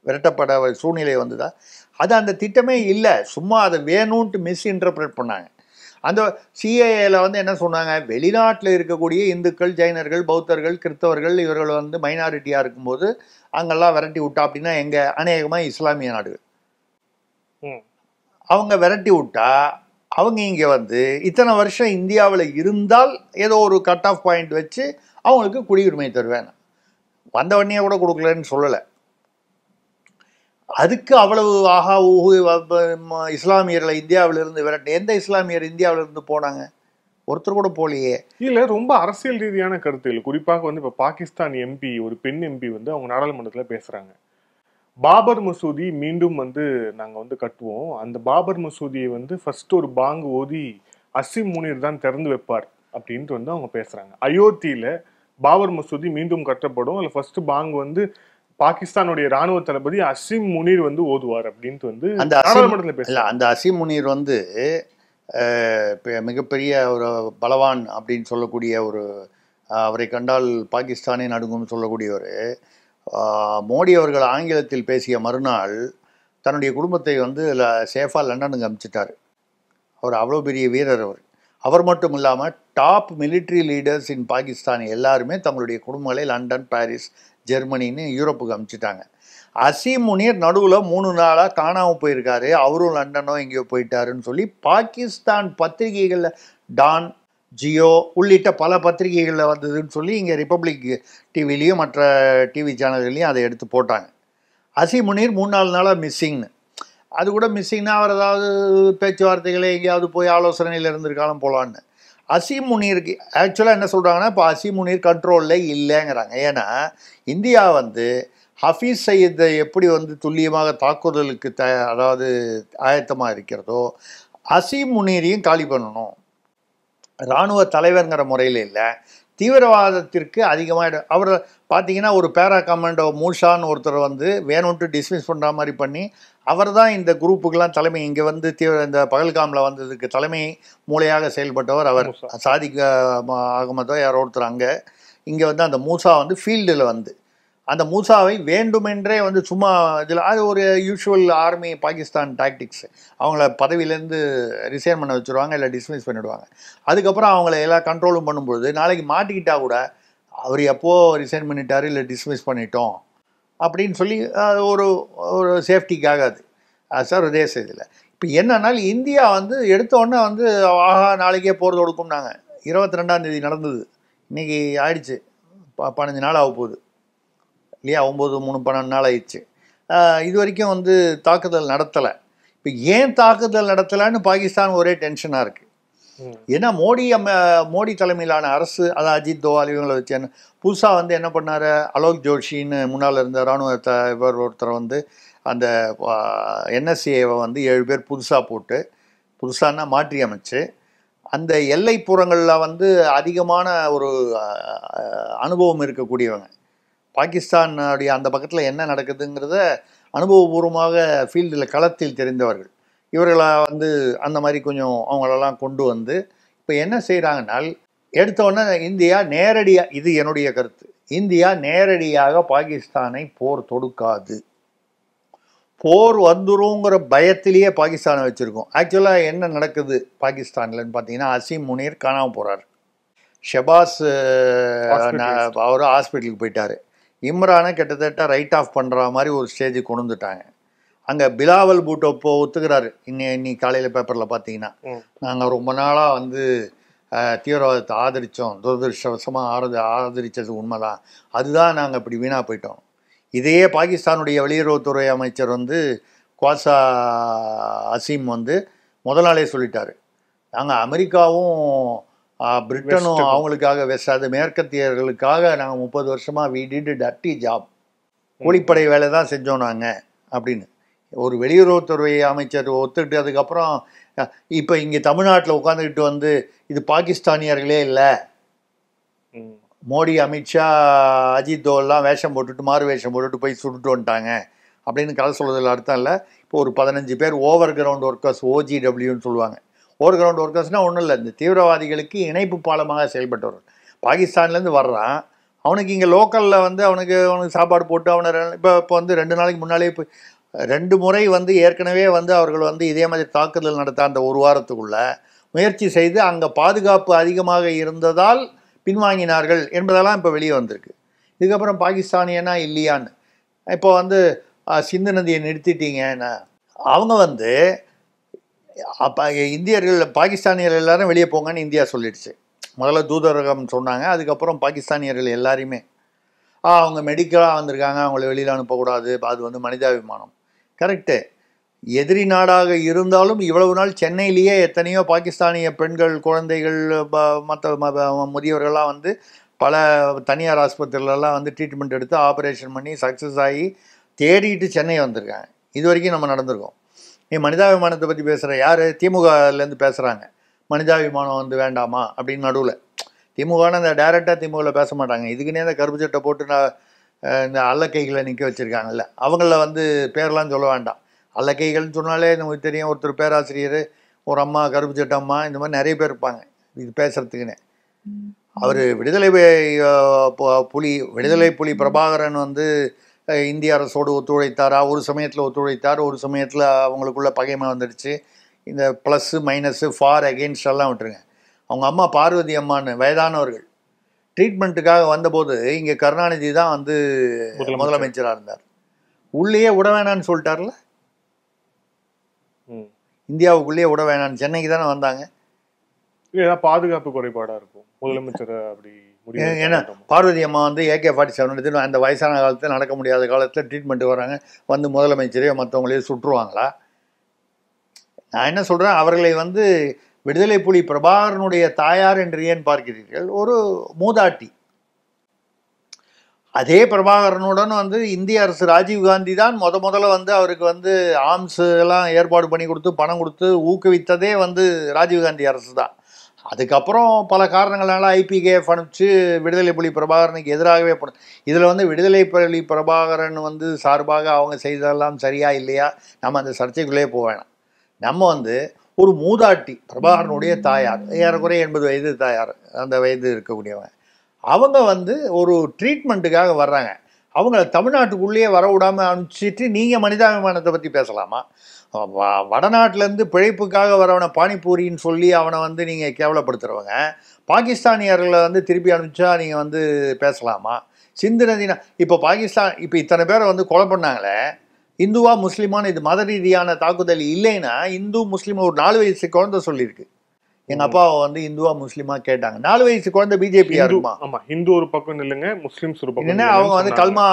விரட்டப்பட சூழ்நிலை வந்ததா? அது அந்த திட்டமே இல்லை, சும்மா அதை வேணும்ன்ட்டு மிஸ்இன்டர்பிரேட் பண்ணாங்க. அந்த சிஏஏல வந்து என்ன சொன்னாங்க, வெளிநாட்டில் இருக்கக்கூடிய இந்துக்கள், ஜைனர்கள், பௌத்தர்கள், கிறிஸ்தவர்கள் இவர்கள் வந்து மைனாரிட்டியாக இருக்கும்போது அங்கெல்லாம் விரட்டி விட்டா அப்படின்னா எங்கே? அநேகமாக இஸ்லாமிய நாடுகள். அவங்க விரட்டி விட்டா அவங்க இங்கே வந்து இத்தனை வருஷம் இந்தியாவில் இருந்தால் ஏதோ ஒரு கட் ஆஃப் பாயிண்ட் வச்சு அவங்களுக்கு குடியுரிமை தருவேன். வந்த உடனே கூட கொடுக்கலன்னு சொல்லலை. அதுக்கு அவ்வளவு ஆஹா ஊஹு இஸ்லாமியர்களை இந்தியாவிலிருந்து விரட்டி, எந்த இஸ்லாமியர் இந்தியாவிலிருந்து போனாங்க? ஒருத்தர் கூட போலையே. இல்லை, ரொம்ப அரசியல் ரீதியான கருத்துகள், குறிப்பாக வந்து இப்போ பாகிஸ்தான் எம்பி, ஒரு பெண் எம்பி வந்து அவங்க நாடாளுமன்றத்தில் பேசுகிறாங்க, பாபர் மசூதி மீண்டும் வந்து நாங்கள் வந்து கட்டுவோம், அந்த பாபர் மசூதியை வந்து ஃபர்ஸ்ட் ஒரு பாங்கு ஓதி அசிம் முனீர் தான் திறந்து வைப்பார் அப்படின்ட்டு வந்து அவங்க பேசுகிறாங்க. அயோத்தியில் பாபர் மசூதி மீண்டும் கட்டப்படும், அதில் ஃபர்ஸ்ட் பாங்கு வந்து பாகிஸ்தானுடைய ராணுவ தளபதி அசிம் முனீர் வந்து ஓதுவார் அப்படின்ட்டு வந்து நாடாளுமன்றத்தில் பேசலாம். அந்த அசிம் முனீர் வந்து மிகப்பெரிய ஒரு பலவான் அப்படின்னு சொல்லக்கூடிய ஒரு, அவரை கண்டால் பாகிஸ்தானே நடுங்கும்னு சொல்லக்கூடியவர். மோடி அவர்கள் ஆங்கிலத்தில் பேசிய மறுநாள் தன்னுடைய குடும்பத்தை வந்து சேஃபாக லண்டனுக்கு அனுப்பிச்சிட்டார். அவர் அவ்வளோ பெரிய வீரர். அவர் மட்டும் இல்லாமல் டாப் மிலிட்ரி லீடர்ஸ் இன் பாகிஸ்தான் எல்லாருமே தங்களுடைய குடும்பங்களை லண்டன், பாரிஸ், ஜெர்மனின்னு யூரோப்புக்கு அனுப்பிச்சிட்டாங்க. அசீம் முனீர் நடுவில் 3 நாளாக காணாமல் போயிருக்காரு, அவரும் லண்டனோ எங்கேயோ போயிட்டாருன்னு சொல்லி பாகிஸ்தான் பத்திரிகைகளில் டான், ஜியோ உள்ளிட்ட பல பத்திரிகைகளில் வந்ததுன்னு சொல்லி இங்கே ரிப்பப்ளிக் டிவிலையும் மற்ற டிவி சேனல்களையும் அதை எடுத்து போட்டாங்க. அசீம் முனீர் 3-4 நாளாக மிஸ்ஸிங்னு. அது கூட மிஸ்ஸிங்னா அவர் ஏதாவது பேச்சுவார்த்தைகளை எங்கேயாவது போய் ஆலோசனையில் இருந்திருக்காலும் போகலான்னு. அசீம் முனீருக்கு ஆக்சுவலாக என்ன சொல்கிறாங்கன்னா, இப்போ அசீம் முனீர் கண்ட்ரோலில் இல்லைங்கிறாங்க. ஏன்னா இந்தியா வந்து ஹஃபீஸ் சயீதை எப்படி வந்து துல்லியமாக தாக்குதலுக்கு அதாவது ஆயத்தமாக இருக்கிறதோ, அசீம் முனீரையும் காலி பண்ணணும். இராணுவ தலைவருங்கிற முறையில் இல்லை, தீவிரவாதத்திற்கு அதிகமாக அவர் பார்த்தீங்கன்னா ஒரு பேரா கமாண்டோ மூஷான்னு ஒருத்தர் வந்து வேணும்ட்டு டிஸ்மிஸ் பண்ணுற மாதிரி பண்ணி அவர் தான் இந்த குரூப்புக்கெல்லாம் தலைமை. இங்கே வந்து இந்த பகல்காமில் வந்ததுக்கு தலைமை மூளையாக செயல்பட்டவர் அவர். சாதிக் அகமதோ யாரோ ஒருத்தர் அங்கே இங்கே வந்து அந்த மூசா வந்து ஃபீல்டில் வந்து அந்த மூசாவை வேண்டுமென்றே வந்து சும்மா இதில் அது ஒரு யூஷுவல் ஆர்மி பாகிஸ்தான் டாக்டிக்ஸ். அவங்கள பதவியிலேருந்து ரிசைன் பண்ண வச்சுருவாங்க, இல்லை டிஸ்மிஸ் பண்ணிவிடுவாங்க. அதுக்கப்புறம் அவங்கள எல்லாம் கண்ட்ரோலும் பண்ணும்போது நாளைக்கு மாட்டிக்கிட்டா கூட அவர் எப்போது ரிசைன் பண்ணிட்டார் இல்லை டிஸ்மிஸ் பண்ணிட்டோம் அப்படின்னு சொல்லி ஒரு ஒரு சேஃப்டிக்காக அது சர்வதேச இதில். இப்போ என்னன்னாலும் இந்தியா வந்து எடுத்தோடனே வந்து ஆஹா நாளைக்கே போகிறது கொடுக்கும்னாங்க. 22ஆம் தேதி நடந்தது, இன்றைக்கி ஆயிடுச்சு 15 நாள் ஆக போகுது இல்லையா, 9-3-12 நாள் ஆயிடுச்சு. இது வரைக்கும் வந்து தாக்குதல் நடத்தலை. இப்போ ஏன் தாக்குதல் நடத்தலைன்னு பாகிஸ்தான் ஒரே டென்ஷனாக இருக்குது. ஏன்னா மோடி தலைமையிலான அரசு, அதான் அஜித் தோவால் இவங்களை வச்சு என்ன புதுசாக வந்து என்ன பண்ணார், அலோக் ஜோஷின்னு முன்னால் இருந்த இராணுவ இவர் ஒருத்தர் வந்து அந்த என்எஸ்ஏவை வந்து 7 பேர் புதுசாக போட்டு புதுசானா மாற்றி அமைச்சு அந்த எல்லைப்புறங்களில் வந்து அதிகமான ஒரு அனுபவம் இருக்கக்கூடியவங்க. பாகிஸ்தானுடைய அந்த பக்கத்தில் என்ன நடக்குதுங்கிறத அனுபவபூர்வமாக ஃபீல்டில் களத்தில் தெரிந்தவர்கள். இவர்களை வந்து அந்த மாதிரி கொஞ்சம் அவங்களெல்லாம் கொண்டு வந்து இப்போ என்ன செய்கிறாங்கன்னால், எடுத்தோடனே இந்தியா நேரடியாக, இது என்னுடைய கருத்து, இந்தியா நேரடியாக பாகிஸ்தானை போர் தொடுக்காது. போர் வந்துருங்கிற பயத்திலேயே பாகிஸ்தானை வச்சுருக்கோம். ஆக்சுவலாக என்ன நடக்குது பாகிஸ்தான்லன்னு பார்த்தீங்கன்னா, அசீம் முனீர் காணாமல் போகிறார், ஷெபாஸ் அவர் ஹாஸ்பிட்டலுக்கு போயிட்டார், இம்ரானை கிட்டத்தட்ட ரைட் ஆஃப் பண்ணுற மாதிரி ஒரு ஸ்டேஜுக்கு கொண்டு வந்துட்டாங்க. அங்கே பிலாவல் பூட்டோ இப்போ ஒத்துக்கிறாரு. இன்னி காலையில் பேப்பரில் பார்த்தீங்கன்னா, நாங்கள் ரொம்ப நாளாக வந்து தீவிரவாதத்தை ஆதரித்தோம், துரதிருஷ்டவசமாக ஆதரித்தது உண்மைதான், அதுதான் நாங்கள் இப்படி வீணாக போயிட்டோம். இதையே பாகிஸ்தானுடைய வெளியுறவுத்துறை அமைச்சர் வந்து குவாசா அசீம் வந்து முதல் நாளே சொல்லிட்டாரு, நாங்கள் அமெரிக்காவும் பிரிட்டனும் அவங்களுக்காக வெஸ்ட் மேற்கத்தியர்களுக்காக நாங்கள் 30 வருஷமாக வி டிட் டர்ட்டி ஜாப், கூலிப்படை வேலை தான் செஞ்சோம் நாங்கள் அப்படின்னு ஒரு வெளியுறவுத்துறை அமைச்சர் ஒத்துக்கிட்டு, அதுக்கப்புறம் இப்போ இங்கே தமிழ்நாட்டில் உட்காந்துக்கிட்டு வந்து இது பாகிஸ்தானியர்களே இல்லை, மோடி அமித்ஷா அஜித் தோவெல்லாம் வேஷம் போட்டுட்டு மாறு வேஷம் போட்டுட்டு போய் சுட்டுட்டு வந்துட்டாங்க அப்படின்னு கதை சொல்வதில் அர்த்தம் இல்லை. இப்போ ஒரு 15 பேர் ஓவர் கிரவுண்ட் ஒர்க்கர்ஸ், ஓஜிடபிள்யூன்னு சொல்லுவாங்க. ஓவர் கிரவுண்ட் ஒர்க்கர்ஸ்னால் ஒன்றும் இல்லை, இந்த தீவிரவாதிகளுக்கு இணைப்பு பாலமாக செயல்பட்டவர். பாகிஸ்தான்லேருந்து வர்றான், அவனுக்கு இங்கே லோக்கலில் வந்து அவனுக்கு சாப்பாடு போட்டு அவனை இப்போ வந்து 2 நாளைக்கு முன்னாலே போய் 2 முறை வந்து ஏற்கனவே வந்து அவர்கள் வந்து இதே மாதிரி தாக்குதல் நடத்த அந்த ஒரு வாரத்துக்குள்ளே முயற்சி செய்து அங்கே பாதுகாப்பு அதிகமாக இருந்ததால் பின்வாங்கினார்கள் என்பதெல்லாம் இப்போ வெளியே வந்திருக்கு. இதுக்கப்புறம் பாகிஸ்தானியனா இல்லையான்னு இப்போ வந்து சிந்து நதியை நிறுத்திட்டீங்கன்னா அவங்க வந்து அப்போ இந்தியர்கள் பாகிஸ்தானியர்கள் எல்லாரும் வெளியே போங்கன்னு இந்தியா சொல்லிடுச்சு. முதல்ல தூதரகம் சொன்னாங்க, அதுக்கப்புறம் பாகிஸ்தானியர்கள் எல்லாரையுமே அவங்க மெடிக்கலாக வந்திருக்காங்க, அவங்கள வெளியில் அனுப்பக்கூடாது, அது வந்து மனிதாபிமானம். கரெக்டு. எதிரி நாடாக இருந்தாலும் இவ்வளவு நாள் சென்னையிலேயே எத்தனையோ பாகிஸ்தானிய பெண்கள், குழந்தைகள், மற்ற முதியவர்கள்லாம் வந்து பல தனியார் ஆஸ்பத்திரிலெலாம் வந்து ட்ரீட்மெண்ட் எடுத்து ஆப்ரேஷன் பண்ணி சக்ஸஸ் ஆகி தேடிட்டு சென்னை வந்திருக்காங்க. இது வரைக்கும் நம்ம நடந்திருக்கோம். நீ மனிதாபிமானத்தை பற்றி பேசுகிற யார்? திமுகலேருந்து பேசுகிறாங்க, மனிதாபிமானம் வந்து வேண்டாமா அப்படின்னு. நடுவில் திமுகன்னு அந்த டைரெக்டாக திமுகவில் பேச மாட்டாங்க, இதுக்குன்னே இந்த கருப்பு சட்டை போட்டு இந்த அல்லக்கைகளை நிற்க வச்சுருக்காங்கல்ல, அவங்கள வந்து பேரெலாம் சொல்ல வேண்டாம். அல்லக்கைகள்னு சொன்னாலே நமக்கு தெரியும், ஒருத்தர் பேராசிரியர், ஒரு அம்மா கருப்பு சட்டை அம்மா, இந்த மாதிரி நிறைய பேர் இருப்பாங்க இது பேசுகிறதுக்குன்னு. அவர் விடுதலை புலி பிரபாகரன் வந்து இந்திய அரசோடு ஒத்துழைத்தாரா? ஒரு சமயத்தில் ஒத்துழைத்தார், ஒரு சமயத்தில் அவங்களுக்குள்ள பகைமை வந்துடுச்சு. இந்த ப்ளஸ்ஸு மைனஸு ஃபார் அகெயின்ஸ்ட் எல்லாம் விட்டுருங்க. அவங்க அம்மா பார்வதி அம்மான்னு வயதானவர்கள் ட்ரீட்மெண்ட்டுக்காக வந்தபோது இங்கே கருணாநிதி தான் வந்து முதலமைச்சராக இருந்தார். உள்ளேயே விட வேணான்னு சொல்லிட்டார்ல, இந்தியாவுக்குள்ளேயே விட வேணான்னு. சென்னைக்கு தானே வந்தாங்க, ஏதாவது பாதுகாப்பு குறைபாடா இருக்கும் முதலமைச்சர் அப்படி ஏன்னா பார்வதி அம்மா வந்து AK-47 எடுத்துட்டு அந்த வயசான காலத்தில் நடக்க முடியாத காலத்தில் ட்ரீட்மெண்ட் வராங்க, வந்து முதலமைச்சரையோ மற்றவங்களையோ சுற்றுவாங்களா? நான் என்ன சொல்கிறேன், அவர்களை வந்து விடுதலை புலி பிரபாகரனுடைய தாயார் என்று ஏன் பார்க்கிறீர்கள்? ஒரு மூதாட்டி. அதே பிரபாகரனுடன் வந்து இந்திய அரசு ராஜீவ்காந்தி தான் முதல்ல வந்து அவருக்கு வந்து ஆர்ம்ஸ் எல்லாம் ஏற்பாடு பண்ணி கொடுத்து பணம் கொடுத்து ஊக்குவித்ததே வந்து ராஜீவ்காந்தி அரசு தான். அதுக்கப்புறம் பல காரணங்களால IPKF அனுப்பிச்சு விடுதலை புலி பிரபாகரனுக்கு எதிராகவே இதில் வந்து விடுதலை புலி பிரபாகரன் வந்து சார்பாக அவங்க செய்ததெல்லாம் சரியா இல்லையா நம்ம அந்த சர்ச்சைக்குள்ளே போக வேணாம். நம்ம வந்து ஒரு மூதாட்டி, பிரபாகரனுடைய தாயார், ஏறக்குறைய 80 வயது தாயார், அந்த வயது இருக்கக்கூடியவங்க, அவங்க வந்து ஒரு ட்ரீட்மெண்ட்டுக்காக வர்றாங்க. அவங்கள தமிழ்நாட்டுக்குள்ளேயே வர விடாமல் அனுப்பிச்சிட்டு நீங்கள் மனிதாபிமானத்தை பற்றி பேசலாமா? வடநாட்டிலேருந்து பிழைப்புக்காக வரவனை பானிபூரின்னு சொல்லி அவனை வந்து நீங்கள் கேவலப்படுத்துகிறவங்க, பாகிஸ்தானியர்களை வந்து திருப்பி அனுப்பிச்சா நீங்கள் வந்து பேசலாமா? சிந்து நதினா இப்போ பாகிஸ்தான் இப்போ இத்தனை பேரை வந்து கொலை பண்ணாங்களே, இந்துவா முஸ்லீமான இது மத ரீதியான தாக்குதல் இல்லைன்னா இந்து முஸ்லீம் ஒரு 4 வயசு குழந்தை சொல்லியிருக்கு. எங்கள் அப்பாவை வந்து இந்துவா முஸ்லீமா கேட்டாங்க. 4 வயசு குழந்தை பிஜேபி இருக்குமா? ஆமாம், ஹிந்து ஒரு பக்கம் இல்லைங்க, முஸ்லீம்ஸ் ஒரு பக்கம். என்ன அவங்க வந்து கல்மா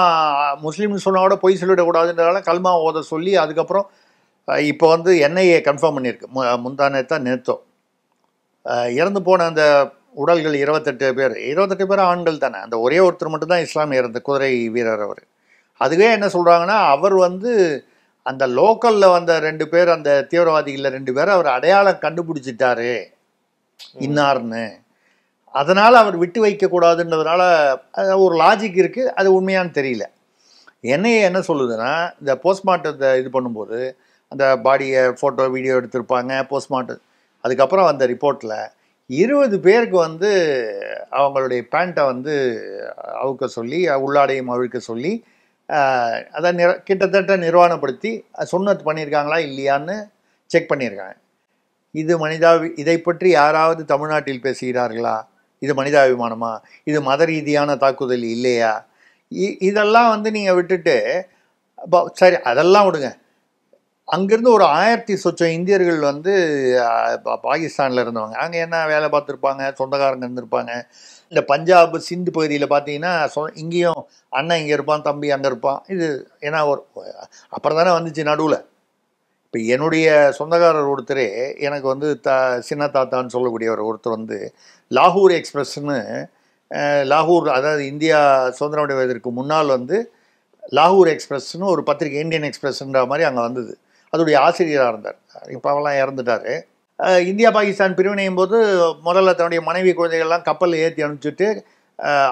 முஸ்லீம்னு சொன்னா கூட பொய் சொல்லிடக்கூடாதுன்றதால கல்மா ஓத சொல்லி அதுக்கப்புறம் இப்போ வந்து NIA கன்ஃபார்ம் பண்ணியிருக்கு. முந்தானத்தான் நேத்தோ இறந்து போன அந்த உடல்கள் 28 பேர், 28 பேர் ஆண்கள் தானே. அந்த ஒரே ஒருத்தர் மட்டும்தான் இஸ்லாமிய இறந்த குதிரை வீரர். அவர் அதுவே என்ன சொல்கிறாங்கன்னா, அவர் வந்து அந்த லோக்கலில் வந்த 2 பேர், அந்த தீவிரவாதிகளில் 2 பேர் அவர் அடையாளம் கண்டுபிடிச்சிட்டாரு இன்னார்னு, அதனால் அவர் விட்டு வைக்கக்கூடாதுன்றதுனால ஒரு லாஜிக் இருக்குது. அது உண்மையானு தெரியல. NIA என்ன சொல்லுதுன்னா, இந்த போஸ்ட்மார்ட்டத்தை இது பண்ணும்போது அந்த பாடியை ஃபோட்டோ வீடியோ எடுத்திருப்பாங்க போஸ்ட்மார்ட்டம். அதுக்கப்புறம் அந்த ரிப்போர்ட்டில் 20 பேருக்கு வந்து அவங்களுடைய பேண்ட்டை வந்து அவுக்க சொல்லி, உள்ளாடையும் அவிழ்க்க சொல்லி, அதை கிட்டத்தட்ட நிர்வாணப்படுத்தி சுன்னத் பண்ணியிருக்காங்களா இல்லையான்னு செக் பண்ணியிருக்காங்க. இது இதை பற்றி யாராவது தமிழ்நாட்டில் பேசுகிறார்களா? இது மனிதாபிமானமா? இது மத ரீதியான தாக்குதல் இல்லையா? இதெல்லாம் வந்து நீங்கள் விட்டுட்டு சரி அதெல்லாம் விடுங்க. அங்கேருந்து ஒரு 1000 சொச்சம் இந்தியர்கள் வந்து பாகிஸ்தானில் இருந்தவங்க, அங்கே என்ன வேலை பார்த்துருப்பாங்க, சொந்தக்காரங்க இருந்திருப்பாங்க. இந்த பஞ்சாப் சிந்து பகுதியில் பார்த்தீங்கன்னா இங்கேயும் அண்ணன் இங்கே இருப்பான், தம்பி அங்கே இருப்பான். இது ஏன்னா ஒரு அப்புறம் தானே வந்துச்சு நடுவில். இப்போ என்னுடைய சொந்தக்காரர் ஒருத்தரே எனக்கு வந்து சின்ன தாத்தான்னு சொல்லக்கூடியவர் ஒருத்தர் வந்து லாகூர் எக்ஸ்பிரஸ்ன்னு, லாகூர் அதாவது இந்தியா சுதந்திரம் அடைவதற்கு முன்னால் வந்து லாகூர் எக்ஸ்பிரஸ்ன்னு ஒரு பத்திரிகை, இந்தியன் எக்ஸ்பிரஸ்ன்ற மாதிரி அங்கே வந்தது. அதோடைய ஆசிரியராக இருந்தார். இப்போ அவெல்லாம் இறந்துட்டார். இந்தியா பாகிஸ்தான் பிரிவினையும் போது முதல்ல தன்னுடைய மனைவி குழந்தைகள்லாம் கப்பலில் ஏற்றி அனுப்பிச்சிட்டு,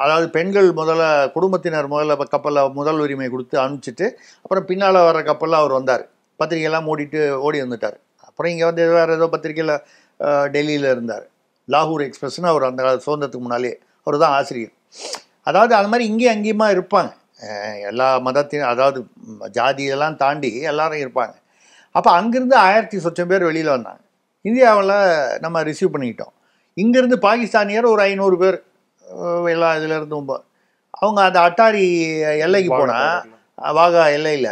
அதாவது பெண்கள் முதல்ல குடும்பத்தினர் முதல்ல கப்பலில் முதல் உரிமை கொடுத்து அனுப்பிச்சிட்டு அப்புறம் பின்னால் வர கப்பலில் அவர் வந்தார். பத்திரிகையெல்லாம் மூடிட்டு ஓடி வந்துட்டார். அப்புறம் இங்கே வந்து வேறு ஏதோ பத்திரிகையில் டெல்லியில் இருந்தார். லாகூர் எக்ஸ்பிரஸ்ன்னு அவர் அந்த சுதந்திரத்துக்கு முன்னாலே அவர் தான் ஆசிரியர். அதாவது அது மாதிரி இங்கேயும் அங்கேயுமா இருப்பாங்க, எல்லா மதத்தையும், அதாவது ஜாதியெல்லாம் தாண்டி எல்லாரும் இருப்பாங்க. அப்போ அங்கேருந்து 1000 சொச்சம் பேர் வெளியில் வந்தாங்க. இந்தியாவில் நம்ம ரிசீவ் பண்ணிக்கிட்டோம். இங்கேருந்து பாகிஸ்தானியர் ஒரு 500 பேர் எல்லா இதிலேருந்து அவங்க அந்த அட்டாரி எல்லைக்கு போனால், வாகா எல்லையில்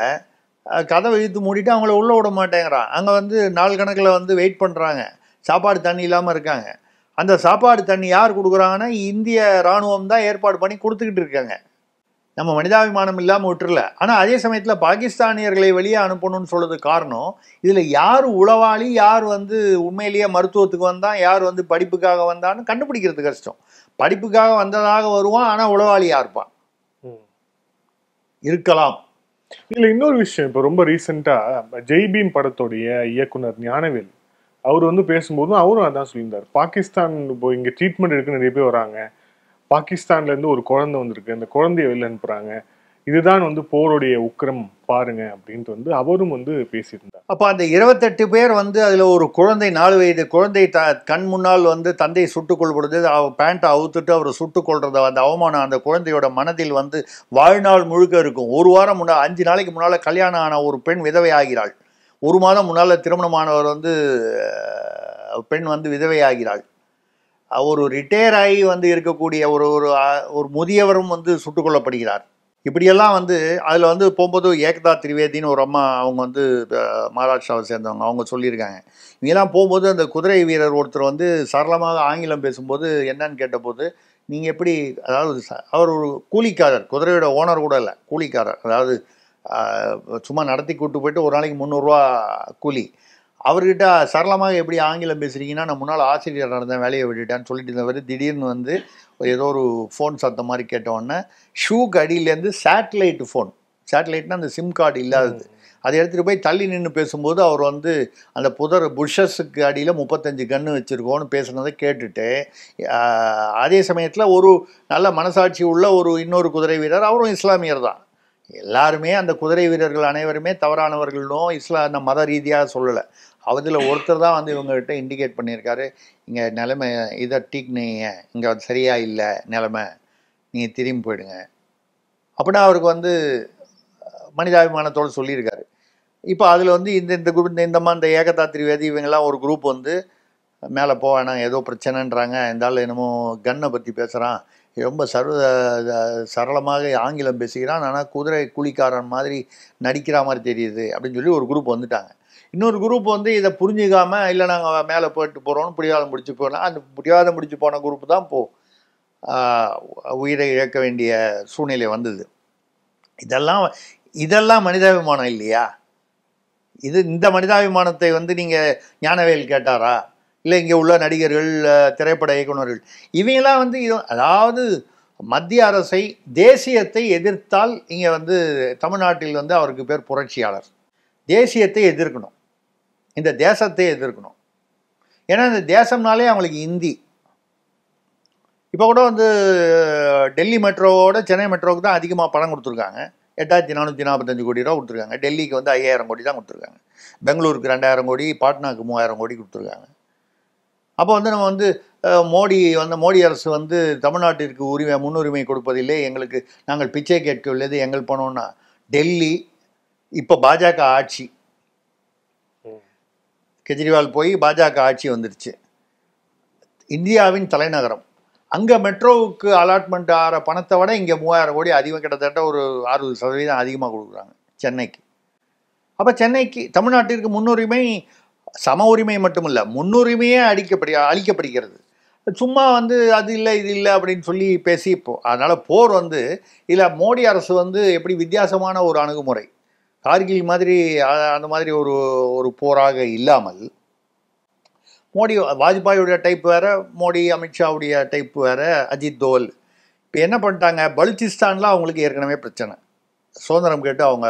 கதவை இழுத்து மூடிட்டு அவங்கள உள்ளே விட மாட்டேங்கிறான். அங்கே வந்து நாள் கணக்கில் வந்து வெயிட் பண்ணுறாங்க, சாப்பாடு தண்ணி இல்லாமல் இருக்காங்க. அந்த சாப்பாடு தண்ணி யார் கொடுக்குறாங்கன்னா இந்திய இராணுவம் தான் ஏற்பாடு பண்ணி கொடுத்துக்கிட்டு இருக்காங்க. நம்ம மனிதாபிமானம் இல்லாமல் விட்டுறல. ஆனால் அதே சமயத்தில் பாகிஸ்தானியர்களை வெளியே அனுப்பணும்னு சொல்கிறது காரணம், இதில் யார் உளவாளி, யார் வந்து உண்மையிலேயே மருத்துவத்துக்கு வந்தான், யார் வந்து படிப்புக்காக வந்தான்னு கண்டுபிடிக்கிறது கஷ்டம். படிப்புக்காக வந்ததாக வருவான், ஆனால் உளவாளியாக இருப்பான். இருக்கலாம். இதில் இன்னொரு விஷயம், இப்போ ரொம்ப ரீசெண்டாக ஜெய்பீம் படத்துடைய இயக்குனர் ஞானவேல் அவர் வந்து பேசும்போதும் அவரும் அதான் சொல்லியிருந்தார். பாகிஸ்தான் இப்போ இங்கே ட்ரீட்மெண்ட் எடுக்க நிறைய பேர் வராங்க, பாகிஸ்தான்லேருந்து ஒரு குழந்தை வந்திருக்கு, அந்த குழந்தைய வெளில அனுப்புகிறாங்க, இதுதான் வந்து போருடைய உக்கிரம் பாருங்க அப்படின்ட்டு வந்து அவரும் வந்து பேசியிருந்தார். அப்போ அந்த 28 பேர் வந்து அதில் ஒரு குழந்தை, 4 வயது குழந்தை கண் முன்னால் வந்து தந்தை சுட்டுக் கொள்வது, பேண்ட்டை அவுத்துட்டு அவர் சுட்டுக் கொள்றத அந்த அவமானம் அந்த குழந்தையோட மனதில் வந்து வாழ்நாள் முழுக்க இருக்கும். ஒரு வாரம் முன்னால், 5 நாளைக்கு முன்னால் கல்யாணம் ஆன ஒரு பெண் விதவை ஆகிறாள். 1 மாதம் முன்னால் திருமணமானவர் வந்து பெண் வந்து விதவை ஆகிறாள். ஒரு ரிட்டையர் ஆகி வந்து இருக்கக்கூடிய ஒரு முதியவரும் வந்து சுட்டுக் கொல்லப்படுகிறார். இப்படியெல்லாம் வந்து அதில் வந்து போகும்போது ஏக்தா திரிவேதின்னு ஒரு அம்மா, அவங்க வந்து மகாராஷ்டிராவை சேர்ந்தவங்க, அவங்க சொல்லியிருக்காங்க. இவங்கெல்லாம் போகும்போது அந்த குதிரை வீரர் ஒருத்தர் வந்து சரளமாக ஆங்கிலம் பேசும்போது என்னன்னு கேட்டபோது, நீங்கள் எப்படி, அதாவது அவர் ஒரு கூலிக்காரர், குதிரையோட ஓனர் கூட இல்லை, கூலிக்காரர், அதாவது சும்மா நடத்தி கூட்டு போயிட்டு ஒரு நாளைக்கு 300 ரூபா கூலி. அவர்கிட்ட சரளமாக எப்படி ஆங்கிலம் பேசுகிறீங்கன்னா, நான் முன்னால் ஆசிரியர் நடந்தேன், வேலையை விட்டுட்டேன்னு சொல்லிட்டு இருந்தவர் திடீர்னு வந்து ஏதோ ஒரு ஃபோன் சத்தம் மாதிரி கேட்டவுடனே ஷூக்கு அடியிலேருந்து சேட்டலைட் ஃபோன், சேட்டலைட்னா அந்த சிம் கார்டு இல்லாதது, அதை எடுத்துகிட்டு போய் தள்ளி நின்று பேசும்போது அவர் வந்து அந்த புஷஸுக்கு அடியில் 35 கன்று வச்சுருக்கோன்னு பேசுனதை கேட்டுட்டு, அதே சமயத்தில் ஒரு நல்ல மனசாட்சி உள்ள இன்னொரு குதிரை வீரர், அவரும் இஸ்லாமியர் தான். எல்லாருமே அந்த குதிரை வீரர்கள் அனைவருமே தவறானவர்களும் அந்த மத ரீதியாக சொல்லலை. அதில் ஒருத்தர் தான் வந்து இவங்ககிட்ட இண்டிகேட் பண்ணியிருக்காரு, இங்கே நிலைமை இதை டீக்னீங்க, இங்கே சரியா இல்லை நிலைமை, நீங்கள் திரும்பி போயிடுங்க அப்படின்னா அவருக்கு வந்து மனிதாபிமானத்தோடு சொல்லியிருக்காரு. இப்போ அதில் வந்து இந்த குரூப் இந்த ஏகதா திரிவேதி இவங்கெல்லாம் ஒரு குரூப் வந்து மேலே போவேணாம், ஏதோ பிரச்சனைன்றாங்க, இந்த ஆள் என்னமோ கன்னை பற்றி பேசுகிறான், ரொம்ப சரளமாக ஆங்கிலம் பேசுகிறான், ஆனால் குதிரை கூலிக்காரன் மாதிரி நடிக்கிற மாதிரி தெரியுது அப்படின்னு சொல்லி ஒரு குரூப் வந்துட்டாங்க. இன்னொரு குரூப் வந்து இதை புரிஞ்சுக்காம, இல்லை நாங்கள் மேலே போயிட்டு போகிறோன்னு பிடிவாதம் முடிச்சு போனால், அந்த பிடிவாதம் முடிச்சு போன குரூப் தான் உயிரை இழக்க வேண்டிய சூழ்நிலை வந்தது. இதெல்லாம் மனிதாபிமானம் இல்லையா? இந்த மனிதாபிமானத்தை வந்து நீங்கள் ஞானவேல் கேட்டாரா? இல்லை இங்கே உள்ள நடிகர்கள், திரைப்பட இயக்குநர்கள், இவங்கெல்லாம் வந்து அதாவது மத்திய அரசை, தேசியத்தை எதிர்த்தால் இங்கே வந்து தமிழ்நாட்டில் வந்து அவருக்கு பேர் புரட்சியாளர். தேசியத்தை எதிர்க்கணும், இந்த தேசத்தை எதிர்க்கணும். ஏன்னா இந்த தேசம்னாலே அவங்களுக்கு இந்தி. இப்போ கூட வந்து டெல்லி மெட்ரோவோட சென்னை மெட்ரோவுக்கு தான் அதிகமாக பணம் கொடுத்துருக்காங்க. 8445 கோடி ரூபா கொடுத்துருக்காங்க. டெல்லிக்கு வந்து 5000 கோடி தான் கொடுத்துருக்காங்க. பெங்களூருக்கு 2000 கோடி, பாட்னாவுக்கு 3000 கோடி கொடுத்துருக்காங்க. அப்போ வந்து நம்ம வந்து மோடி அரசு வந்து தமிழ்நாட்டிற்கு முன்னுரிமை கொடுப்பதில்லை, எங்களுக்கு நாங்கள் பிச்சை கேட்கவில்லை, எங்கள் பணம்னா. டெல்லி இப்போ பாஜக ஆட்சி, கெஜ்ரிவால் போய் பாஜக ஆட்சி வந்துருச்சு, இந்தியாவின் தலைநகரம். அங்கே மெட்ரோவுக்கு அலாட்மெண்ட் ஆகிற பணத்தை விட இங்கே 3000 கோடி அதிகம், கிட்டத்தட்ட ஒரு 60% அதிகமாக கொடுக்குறாங்க சென்னைக்கு. அப்போ சென்னைக்கு, தமிழ்நாட்டிற்கு முன்னுரிமை, சம உரிமை மட்டும் இல்லை, முன்னுரிமையே அளிக்கப்படுகிறது. சும்மா வந்து அது இல்லை இது இல்லை அப்படின்னு சொல்லி பேசி இப்போ அதனால் போர் வந்து இல்லை. மோடி அரசு வந்து எப்படி வித்தியாசமான ஒரு அணுகுமுறை, கார்கில் மாதிரி அந்த மாதிரி ஒரு போராக இல்லாமல், வாஜ்பாயுடைய டைப் வேறு, மோடி அமித்ஷாவுடைய டைப் வேறு, அஜித் தோவல். இப்போ என்ன பண்ணிட்டாங்க, பலுச்சிஸ்தானில் அவங்களுக்கு ஏற்கனவே பிரச்சனை, சுதந்திரம் கேட்டு அவங்க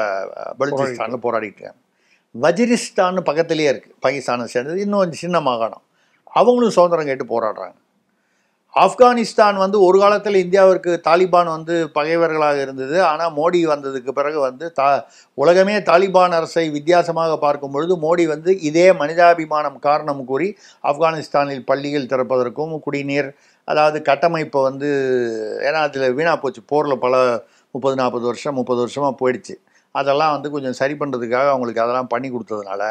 பலுச்சிஸ்தானில் போராடிட்டு இருக்காங்க. வஜிரிஸ்தான் பக்கத்துலேயே இருக்குது, பாகிஸ்தானை சேர்ந்தது, இன்னும் சின்ன மாகாணம், அவங்களும் சுதந்திரம் கேட்டு போராடுறாங்க. ஆப்கானிஸ்தான் வந்து ஒரு காலத்தில் இந்தியாவிற்கு தாலிபான் வந்து பகைவர்களாக இருந்தது. ஆனால் மோடி வந்ததுக்கு பிறகு வந்து உலகமே தாலிபான் அரசை வித்தியாசமாக பார்க்கும் பொழுது மோடி வந்து இதே மனிதாபிமானம் காரணம் கூறி ஆப்கானிஸ்தானில் பள்ளிகள் திறப்பதற்கும், குடிநீர், அதாவது கட்டமைப்பை வந்து, ஏன்னா அதில் வீணாக போச்சு, போரில் பல 30 வருஷமாக போயிடுச்சு, அதெல்லாம் வந்து கொஞ்சம் சரி பண்ணுறதுக்காக அவங்களுக்கு அதெல்லாம் பண்ணி கொடுத்ததுனால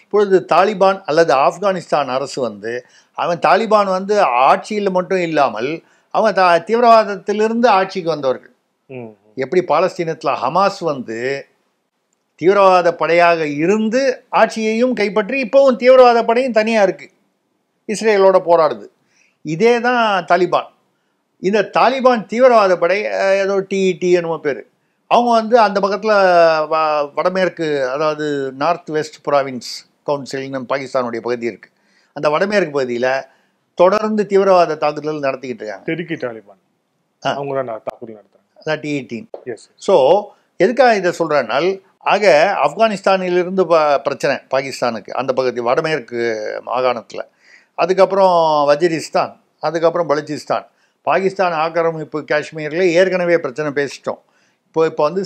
இப்பொழுது தாலிபான் அல்லது ஆப்கானிஸ்தான் அரசு வந்து, அவன் தாலிபான் வந்து ஆட்சியில் மட்டும் இல்லாமல் அவன் தீவிரவாதத்திலிருந்து ஆட்சிக்கு வந்தவர்கள். எப்படி பாலஸ்தீனத்தில் ஹமாஸ் வந்து தீவிரவாத படையாக இருந்து ஆட்சியையும் கைப்பற்றி இப்போவும் தீவிரவாத படையும் தனியாக இருக்குது, இஸ்ரேலோட போராடுது. இதே தான் தாலிபான். இந்த தாலிபான் தீவிரவாத படை ஏதோ டிஇடி என்னமோ பேர், அவங்க வந்து அந்த பக்கத்தில் வடமேற்கு, அதாவது நார்த் வெஸ்ட் ப்ராவின்ஸ் கவுன்சில்னு பாகிஸ்தானுடைய பகுதி இருக்குது, அந்த வடமேற்கு பகுதியில் தொடர்ந்து தீவிரவாத தாக்குதல் நடத்திக்கிட்டு இருக்காங்க. தெற்கு தாலிபான் அவங்க தான் தாக்குதல் நடத்துறாங்க, அதான் T18. ஸோ எதுக்காக இதை சொல்கிறேன்னால், ஆக ஆப்கானிஸ்தானிலிருந்து பிரச்சனை பாகிஸ்தானுக்கு அந்த பகுதி வடமேற்கு மாகாணத்தில், அதுக்கப்புறம் வஜிரிஸ்தான், அதுக்கப்புறம் பலுச்சிஸ்தான், பாகிஸ்தான் ஆக்கிரமிப்பு காஷ்மீரில் ஏற்கனவே பிரச்சனை பேசிட்டோம். இப்போ வந்து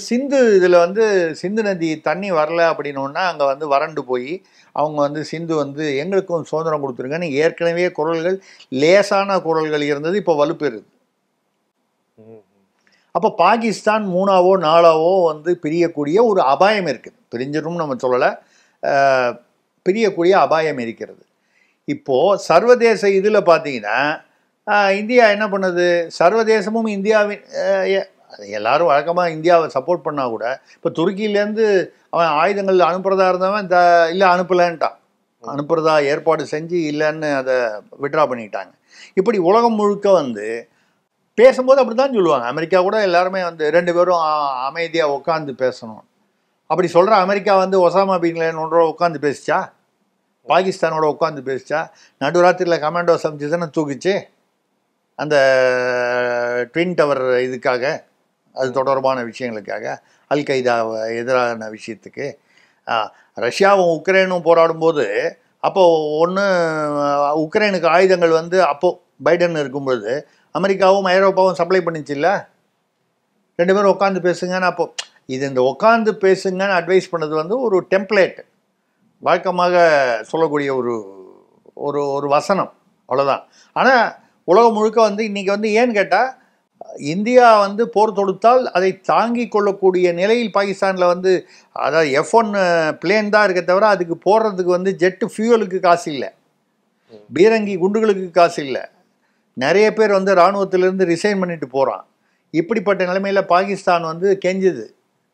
இதில் வந்து சிந்து நதி தண்ணி வரல அப்படின்னோன்னா அங்கே வந்து வறண்டு போய் அவங்க வந்து சிந்து வந்து எங்களுக்கும் சுதந்திரம் கொடுத்துருங்கன்னு ஏற்கனவே குரல்கள், லேசான குரல்கள் இருந்தது, இப்போ வலுப்பெறுது. அப்போ பாகிஸ்தான் 3ஆவோ 4ஆவோ வந்து பிரியக்கூடிய ஒரு அபாயம் இருக்குது. பிரிஞ்சிடும் நம்ம சொல்லலை, பிரியக்கூடிய அபாயம் இருக்கிறது. இப்போது சர்வதேச இதில் பார்த்தீங்கன்னா இந்தியா என்ன பண்ணுது, சர்வதேசமும் இந்தியாவின் அது எல்லாரும் வழக்கமாக இந்தியாவை சப்போர்ட் பண்ணால் கூட இப்போ துருக்கியிலேருந்து அவன் ஆயுதங்கள் அனுப்புறதா இருந்தவன் இல்லை அனுப்பலைன்ட்டான். அனுப்புறதா ஏற்பாடு செஞ்சு இல்லைன்னு அதை விட்ரா பண்ணிட்டாங்க. இப்படி உலகம் முழுக்க வந்து பேசும்போது அப்படி தான் சொல்லுவாங்க. அமெரிக்கா கூட எல்லாருமே வந்து 2 பேரும் அமைதியாக உட்காந்து பேசணும் அப்படி சொல்கிற அமெரிக்கா வந்து ஒசாமா பின் லேடனோட உட்காந்து பேசிச்சா? பாகிஸ்தானோட உட்காந்து பேசிச்சா? நடுராத்திரியில் கமாண்டோஸ் அமைச்சதுன்னு தூக்கிச்சு அந்த ட்வின் டவர் இதுக்காக, அது தொடர்பான விஷயங்களுக்காக, அல் கைதா எதிரான விஷயத்துக்கு. ரஷ்யாவும் உக்ரைனும் போராடும்போது அப்போது ஒன்று உக்ரைனுக்கு ஆயுதங்கள் வந்து அப்போது பைடன் இருக்கும்பொழுது அமெரிக்காவும் ஐரோப்பாவும் சப்ளை பண்ணிச்சு இல்லை? 2 பேரும் உட்காந்து பேசுங்கன்னு. அப்போது இது இந்த உட்காந்து பேசுங்கன்னு அட்வைஸ் பண்ணது வந்து ஒரு டெம்ப்ளேட், வழக்கமாக சொல்லக்கூடிய ஒரு ஒரு ஒரு வசனம், அவ்வளோதான். ஆனால் உலகம் முழுக்க வந்து இன்றைக்கி வந்து ஏன்னு கேட்டால் இந்தியா வந்து போர் தொடுத்தால் அதை தாங்கி கொள்ளக்கூடிய நிலையில் பாகிஸ்தானில் வந்து அதாவது F-1 பிளேன் தான் இருக்க தவிர அதுக்கு போடுறதுக்கு வந்து ஜெட்டு ஃபியூவலுக்கு காசு இல்லை, பீரங்கி குண்டுகளுக்கு காசு இல்லை. நிறைய பேர் வந்து இராணுவத்திலேருந்து ரிசைன் பண்ணிட்டு போகிறான். இப்படிப்பட்ட நிலைமையில் பாகிஸ்தான் வந்து கெஞ்சுது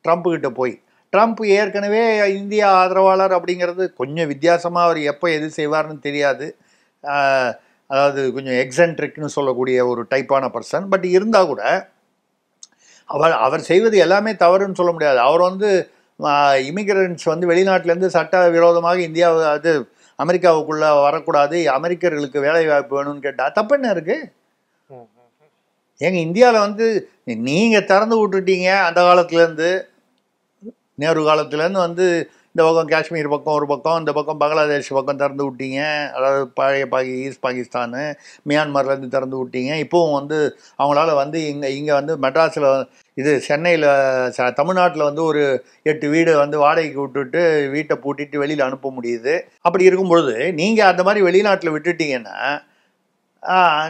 ட்ரம்ப்புக்கிட்ட போய். ட்ரம்ப் ஏற்கனவே இந்தியா ஆதரவாளர் அப்படிங்கிறது கொஞ்சம் வித்தியாசமாக, அவர் எப்போ எது செய்வார்னு தெரியாது. அதாவது கொஞ்சம் எக்ஸென்ட்ரிக்னு சொல்லக்கூடிய ஒரு டைப்பான பர்சன். பட் இருந்தால் கூட அவர் செய்வது எல்லாமே தவறுன்னு சொல்ல முடியாது. அவர் வந்து இமிகிரண்ட்ஸ் வந்து வெளிநாட்டிலேருந்து சட்ட விரோதமாக இந்தியாவை அது அமெரிக்காவுக்குள்ளே வரக்கூடாது, அமெரிக்கர்களுக்கு வேலை வாய்ப்பு வேணும்னு கேட்டால் தப்பு என்ன இருக்குது? இந்தியாவில் வந்து நீங்கள் திறந்து விட்டுட்டீங்க. அந்த காலத்துலேருந்து, நேரு காலத்துலேருந்து வந்து இந்த பக்கம் காஷ்மீர் பக்கம் ஒரு பக்கம், இந்த பக்கம் பங்களாதேஷ் பக்கம் திறந்து விட்டீங்க. அதாவது பழைய ஈஸ்ட் பாகிஸ்தானு, மியான்மர்லேருந்து திறந்து விட்டீங்க. இப்போவும் வந்து அவங்களால வந்து இங்கே வந்து மெட்ராஸில் இது சென்னையில் தமிழ்நாட்டில் வந்து ஒரு 8 வீடு வந்து வாடகைக்கு விட்டுட்டு வீட்டை பூட்டிட்டு வெளியில் அனுப்ப முடியுது. அப்படி இருக்கும் பொழுது நீங்கள் அந்த மாதிரி வெளிநாட்டில் விட்டுட்டீங்கன்னா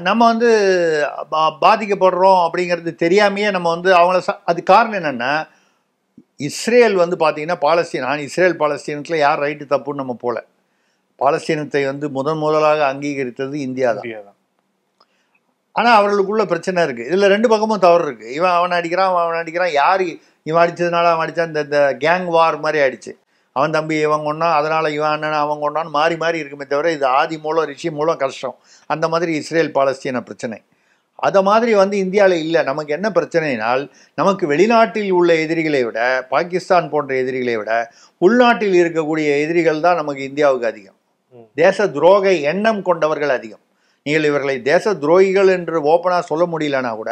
நம்ம வந்து பாதிக்கப்படுறோம் அப்படிங்கிறது தெரியாமையே நம்ம வந்து அவங்கள அது காரணம் என்னென்னா, இஸ்ரேல் வந்து பார்த்தீங்கன்னா பாலஸ்தீன், இஸ்ரேல் பாலஸ்தீனத்தில் யார் ரைட்டு தப்புன்னு நம்ம போல. பாலஸ்தீனத்தை வந்து முதலாக அங்கீகரித்தது இந்தியா தான். ஆனால் அவர்களுக்குள்ள பிரச்சனை இருக்குது. இதில் 2 பக்கமும் தவறு இருக்குது. அவன் அடிக்கிறான், யார் இவன் அடித்ததுனால அவன் அடித்தான், இந்த கேங் வார் மாதிரி ஆயிடுச்சு. அவன் தம்பி இவன் கொண்டான், அதனால் இவன் அண்ணன் அவன் கொண்டான்னு மாறி இருக்குமே தவிர இது ஆதி மூலம் ரிஷி மூலம் கஷ்டம். அந்த மாதிரி இஸ்ரேல் பாலஸ்தீன பிரச்சனை அதை மாதிரி வந்து இந்தியாவில் இல்லை. நமக்கு என்ன பிரச்சனைனால், நமக்கு வெளிநாட்டில் உள்ள எதிரிகளை விட, பாகிஸ்தான் போன்ற எதிரிகளை விட உள்நாட்டில் இருக்கக்கூடிய எதிரிகள் தான் நமக்கு இந்தியாவுக்கு அதிகம். தேச துரோக எண்ணம் கொண்டவர்கள் அதிகம். நீங்கள் இவர்களை தேச துரோகிகள் என்று ஓப்பனாக சொல்ல முடியலன்னா கூட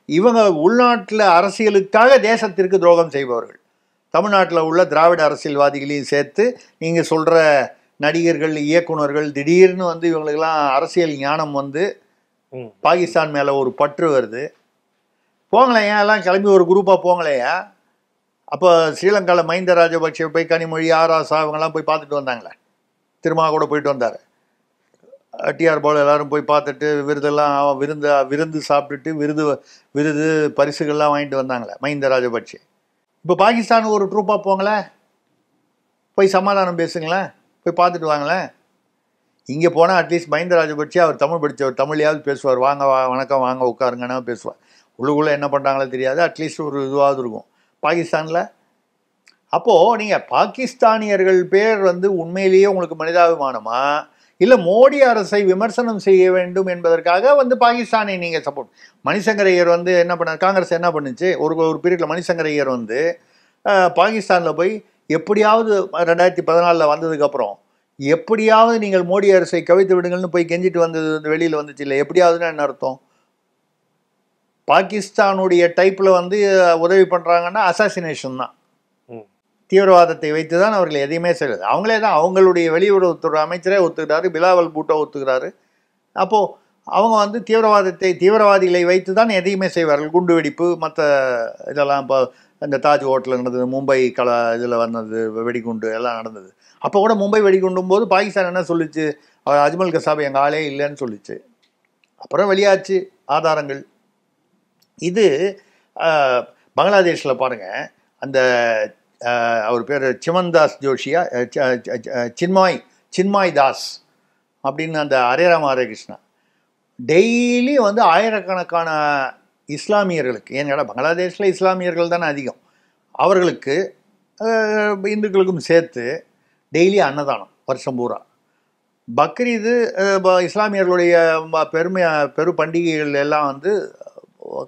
இவங்க உள்நாட்டில் அரசியலுக்காக தேசத்திற்கு துரோகம் செய்பவர்கள். தமிழ்நாட்டில் உள்ள திராவிட அரசியல்வாதிகளையும் சேர்த்து நீங்கள் சொல்கிற நடிகர்கள், இயக்குநர்கள், திடீர்னு வந்து இவங்களுக்கெல்லாம் அரசியல் ஞானம் வந்து பாகிஸ்தான் மேலே ஒரு பற்று வருது. போங்களையா எல்லாம் கிளம்பி ஒரு குரூப்பாக போங்களையா. அப்போ ஸ்ரீலங்காவில் மஹிந்த ராஜபக்ஷ போய் கனிமொழி, ஆராசா இவங்கெல்லாம் போய் பார்த்துட்டு வந்தாங்களே, திருமா கூட போயிட்டு வந்தார். டிஆர் பாலு எல்லாரும் போய் பார்த்துட்டு விருந்து சாப்பிட்டுட்டு விருது பரிசுகள்லாம் வாங்கிட்டு வந்தாங்களே மஹிந்த ராஜபக்ஷ. இப்போ பாகிஸ்தானுக்கு ஒரு ட்ரூப்பாக போங்களேன், போய் சமாதானம் பேசுங்களேன், போய் பார்த்துட்டு வாங்களேன். இங்கே போனால் அட்லீஸ்ட் மஹிந்த ராஜபக்ஷ அவர் தமிழ் படித்தவர், தமிழையாவது பேசுவார். வாங்க வணக்கம் வாங்க உட்காருங்கன்னா பேசுவார். உள்ளுக்குள்ளே என்ன பண்ணுறாங்களோ தெரியாது, அட்லீஸ்ட் ஒரு இதுவாவது இருக்கும். பாகிஸ்தானில் அப்போது நீங்கள் பாகிஸ்தானியர்கள் பேர் வந்து உண்மையிலேயே உங்களுக்கு மனிதாபிமானமா, இல்லை மோடி அரசை விமர்சனம் செய்ய வேண்டும் என்பதற்காக வந்து பாகிஸ்தானை நீங்கள் சப்போர்ட். மணிசங்கர் வந்து என்ன பண்ணார், காங்கிரஸ் என்ன பண்ணுச்சு, ஒரு பீரியடில் மணிசங்கர் வந்து பாகிஸ்தானில் போய் எப்படியாவது 2014 வந்ததுக்கப்புறம் எப்படியாவது நீங்கள் மோடி அரசை கவிழ்த்து விடுங்கள்னு போய் கெஞ்சிட்டு வந்தது வந்து வெளியில் வந்துச்சு இல்லை. எப்படியாவதுன்னா என்ன அர்த்தம்? பாகிஸ்தானுடைய டைப்பில் வந்து உதவி பண்ணுறாங்கன்னா அசாசினேஷன் தான், தீவிரவாதத்தை வைத்து தான் அவர்கள் எதையுமே செய்யறது. அவங்களே தான் அவங்களுடைய வெளியுறவுத்துறை அமைச்சரே ஒத்துக்கிறாரு, பிலாவல் பூட்டோ ஒத்துக்கிறாரு. அப்போது அவங்க வந்து தீவிரவாதிகளை வைத்து தான் எதையுமே செய்வார்கள். குண்டு வெடிப்பு மற்ற இதெல்லாம் இப்போ இந்த தாஜ் ஹோட்டலில் நடந்தது, மும்பை இதில் வந்தது வெடிகுண்டு எல்லாம் நடந்தது. அப்போ கூட மும்பை வெடிகுண்டும் போது பாகிஸ்தான் என்ன சொல்லிச்சு, அஜ்மல் கசாப் எங்கள் ஆளே இல்லைன்னு சொல்லிச்சு. அப்புறம் வெளியாச்சு ஆதாரங்கள். இது பங்களாதேஷில் பாருங்கள், அந்த அவர் பேர் சிமன்தாஸ் ஜோஷியா, சின்மாய் தாஸ் அப்படின்னு அந்த ஹரே ராம ஹரே கிருஷ்ணா டெய்லி வந்து ஆயிரக்கணக்கான இஸ்லாமியர்களுக்கு, ஏன்னா பங்களாதேஷில் இஸ்லாமியர்கள் தானே அதிகம், அவர்களுக்கு இந்துக்களுக்கும் சேர்த்து டெய்லி அன்னதானம் வருஷம் பூரா. பக்ரீது இஸ்லாமியர்களுடைய பெரு பண்டிகைகள் எல்லாம் வந்து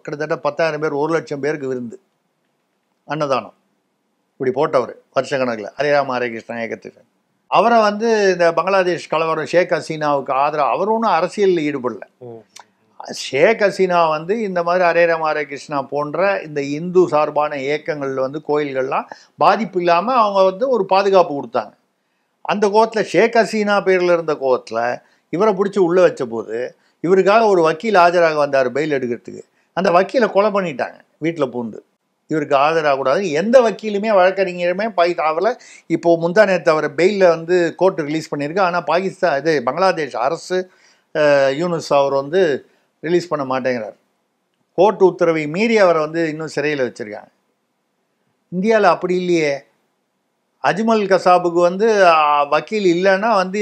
கிட்டத்தட்ட 10,000 பேர் 1,00,000 பேருக்கு விருந்து அன்னதானம் இப்படி போட்டவர் வருஷக்கணக்கில். ஹரே ராம ஹரே கிருஷ்ணா இயக்கத்துக்கு அவரை வந்து இந்த பங்களாதேஷ் கலவரம் ஷேக் ஹசீனாவுக்கு ஆதரவு, அவர் ஒன்றும் அரசியலில் ஈடுபடல. ஷேக் ஹசீனா வந்து இந்த மாதிரி ஹரே ராம ஹரே கிருஷ்ணா போன்ற இந்த இந்து சார்பான இயக்கங்களில் வந்து கோயில்கள்லாம் பாதிப்பு இல்லாமல் அவங்க வந்து ஒரு பாதுகாப்பு கொடுத்தாங்க. அந்த கோவத்தில் ஷேக் ஹசீனா பேரில் இருந்த கோவத்தில் இவரை பிடிச்சி உள்ளே வச்ச போது இவருக்காக ஒரு வக்கீல் ஆஜராக வந்தார் பெயில் எடுக்கிறதுக்கு. அந்த வக்கீலை கொலை பண்ணிட்டாங்க வீட்டில் பூந்து. இவருக்கு ஆஜராகக்கூடாது. எந்த வக்கீலுமே வழக்கறிஞருமே அவரை இப்போது முந்தா நேற்று அவரை பெயிலில் வந்து கோர்ட்டு ரிலீஸ் பண்ணியிருக்கு. ஆனால் பங்களாதேஷ் அரசு யூனுஸ் அவர் வந்து ரிலீஸ் பண்ண மாட்டேங்கிறார். கோர்ட்டு உத்தரவை மீறி அவரை வந்து இன்னும் சிறையில் வச்சுருக்காங்க. இந்தியாவில் அப்படி இல்லையே. அஜ்மல் கசாபுக்கு வந்து வக்கீல் இல்லைன்னா வந்து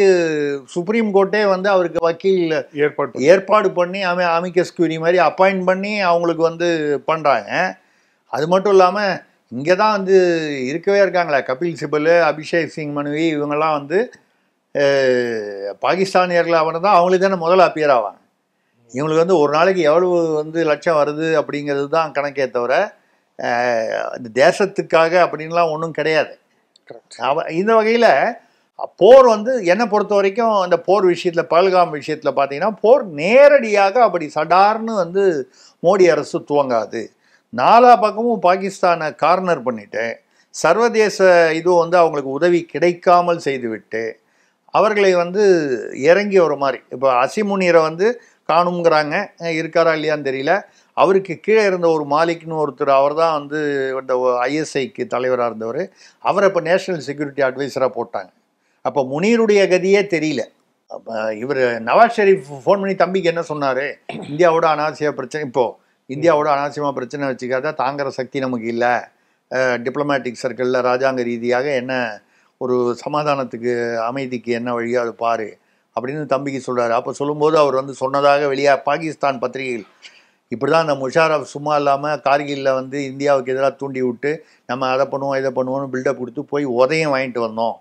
சுப்ரீம் கோர்ட்டே வந்து அவருக்கு வக்கீல் ஏற்பாடு பண்ணி அமிக்கஸ் கியூரி மாதிரி அப்பாயிண்ட் பண்ணி அவங்களுக்கு வந்து பண்ணுறாங்க. அது மட்டும் இல்லாமல் இங்கே தான் வந்து இருக்கவே இருக்காங்களே கபில் சிபல், அபிஷேக் சிங் மனுவி, இவங்கெல்லாம் வந்து பாகிஸ்தானியர்கள் அவனை தான் அவங்களுக்கு தானே முதல்ல அப்பியர் ஆவாங்க. இவங்களுக்கு வந்து ஒரு நாளைக்கு எவ்வளவு வந்து லட்சம் வருது அப்படிங்கிறது தான் கணக்கே தவிர தேசத்துக்காக அப்படின்லாம் ஒன்றும் கிடையாது. இந்த வகையில் போர் வந்து என்னை பொறுத்த வரைக்கும் அந்த போர் விஷயத்தில் பஹல்காம் விஷயத்தில் பார்த்தீங்கன்னா போர் நேரடியாக அப்படி சடார்னு வந்து மோடி அரசு துவங்காது. நாலா பக்கமும் பாகிஸ்தானை கார்னர் பண்ணிட்டு சர்வதேச இதுவும் வந்து அவங்களுக்கு உதவி கிடைக்காமல் செய்துவிட்டு அவர்களை வந்து இறங்கி ஒரு மாதிரி இப்போ அசிமுனீரை வந்து காணுங்கிறாங்க, இருக்காரா இல்லையான்னு தெரியல. அவருக்கு கீழே இருந்த ஒரு மாலிக்னு ஒருத்தர், அவர் தான் வந்து இந்த ஐஎஸ்ஐக்கு தலைவராக இருந்தவர், அவரை இப்போ நேஷனல் செக்யூரிட்டி அட்வைசராக போட்டாங்க. அப்போ முனீருடைய கதியே தெரியல. அப்போ இவர் நவாஸ் ஷெரீஃப் ஃபோன் பண்ணி தம்பிக்கு என்ன சொன்னார், இந்தியாவோட அனாவசிய பிரச்சனை, இப்போது இந்தியாவோட அனாவசியமாக பிரச்சனை வச்சுக்காத, தாங்குற சக்தி நமக்கு இல்லை, டிப்ளமேட்டிக் சர்க்கிளில் ராஜாங்க ரீதியாக என்ன ஒரு சமாதானத்துக்கு அமைதிக்கு என்ன வழியோ அது பாரு அப்படின்னு தம்பிக்கு சொல்கிறாரு. அப்போ சொல்லும்போது அவர் வந்து சொன்னதாக பாகிஸ்தான் பத்திரிகைகள் இப்படி தான் அந்த முஷாரஃப் சும்மா இல்லாமல் கார்கிலில் வந்து இந்தியாவுக்கு எதிராக தூண்டி விட்டு நம்ம அதை பண்ணுவோம் இதை பண்ணுவோம்னு பில்டப் கொடுத்து போய் உதயம் வாங்கிட்டு வந்தோம்,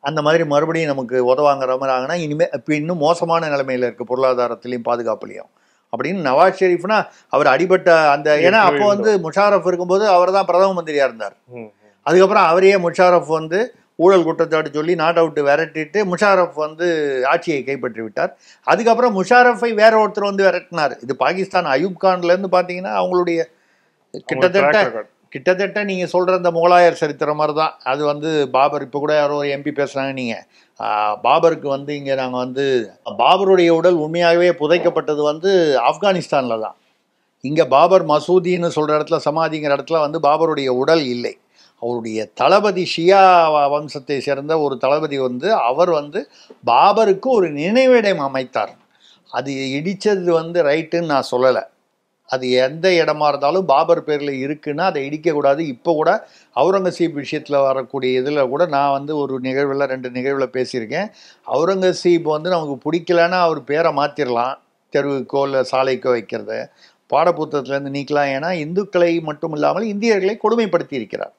அந்த மாதிரி மறுபடியும் நமக்கு உதவாங்கிற மாதிரி ஆகுனா இனிமேல் இப்போ இன்னும் மோசமான நிலைமையில் இருக்குது பொருளாதாரத்துலேயும் பாதுகாப்புலையும் அப்படின்னு நவாஸ் ஷெரீஃப்னா அவர் அடிபட்ட அந்த, ஏன்னா அப்போ வந்து முஷாரஃப் இருக்கும்போது அவர் தான் பிரதம மந்திரியாக இருந்தார். அதுக்கப்புறம் அவரையே முஷாரஃப் வந்து ஊழல் குற்றச்சாட்டு சொல்லி நாட் அவுட்டு விரட்டிட்டு முஷாரஃப் வந்து ஆட்சியை கைப்பற்றி விட்டார். அதுக்கப்புறம் முஷாரஃபை வேற ஒருத்தர் வந்து விரட்டினார். இது பாகிஸ்தான் அயூப் கான்லேருந்து பார்த்தீங்கன்னா அவங்களுடைய கிட்டத்தட்ட நீங்கள் சொல்கிற அந்த முகலாயர் சரித்திரம் மாதிரி தான். அது வந்து பாபர், இப்போ கூட யாரோ ஒரு எம்பி பேசுகிறாங்க, நீங்கள் பாபருக்கு வந்து இங்கே நாங்கள் வந்து பாபருடைய உடல் உண்மையாகவே புதைக்கப்பட்டது வந்து ஆப்கானிஸ்தானில் தான். இங்கே பாபர் மசூதின்னு சொல்கிற இடத்துல சமாதிங்கிற இடத்துல வந்து பாபருடைய உடல் இல்லை. அவருடைய தளபதி ஷியா வம்சத்தை சேர்ந்த ஒரு தளபதி வந்து அவர் வந்து பாபருக்கு ஒரு நினைவிடம் அமைத்தார். அது இடித்தது வந்து ரைட்டுன்னு நான் சொல்லலை. அது எந்த இடமா இருந்தாலும் பாபர் பேரில் இருக்குன்னா அதை இடிக்கக்கூடாது. இப்போ கூட அவுரங்கசீப் விஷயத்தில் வரக்கூடிய இதில் கூட நான் வந்து ஒரு நிகழ்வில் 2 நிகழ்வில் பேசியிருக்கேன். அவுரங்கசீப் வந்து நமக்கு பிடிக்கலன்னா அவர் பேரை மாற்றிடலாம், தெருவுக்கோ இல்லை சாலைக்கோ வைக்கிறத பாடப்புத்தகத்திலேருந்து நீக்கலாம். ஏன்னா இந்துக்களை மட்டும் இல்லாமல் இந்தியர்களை கொடுமைப்படுத்தி இருக்கிறார்,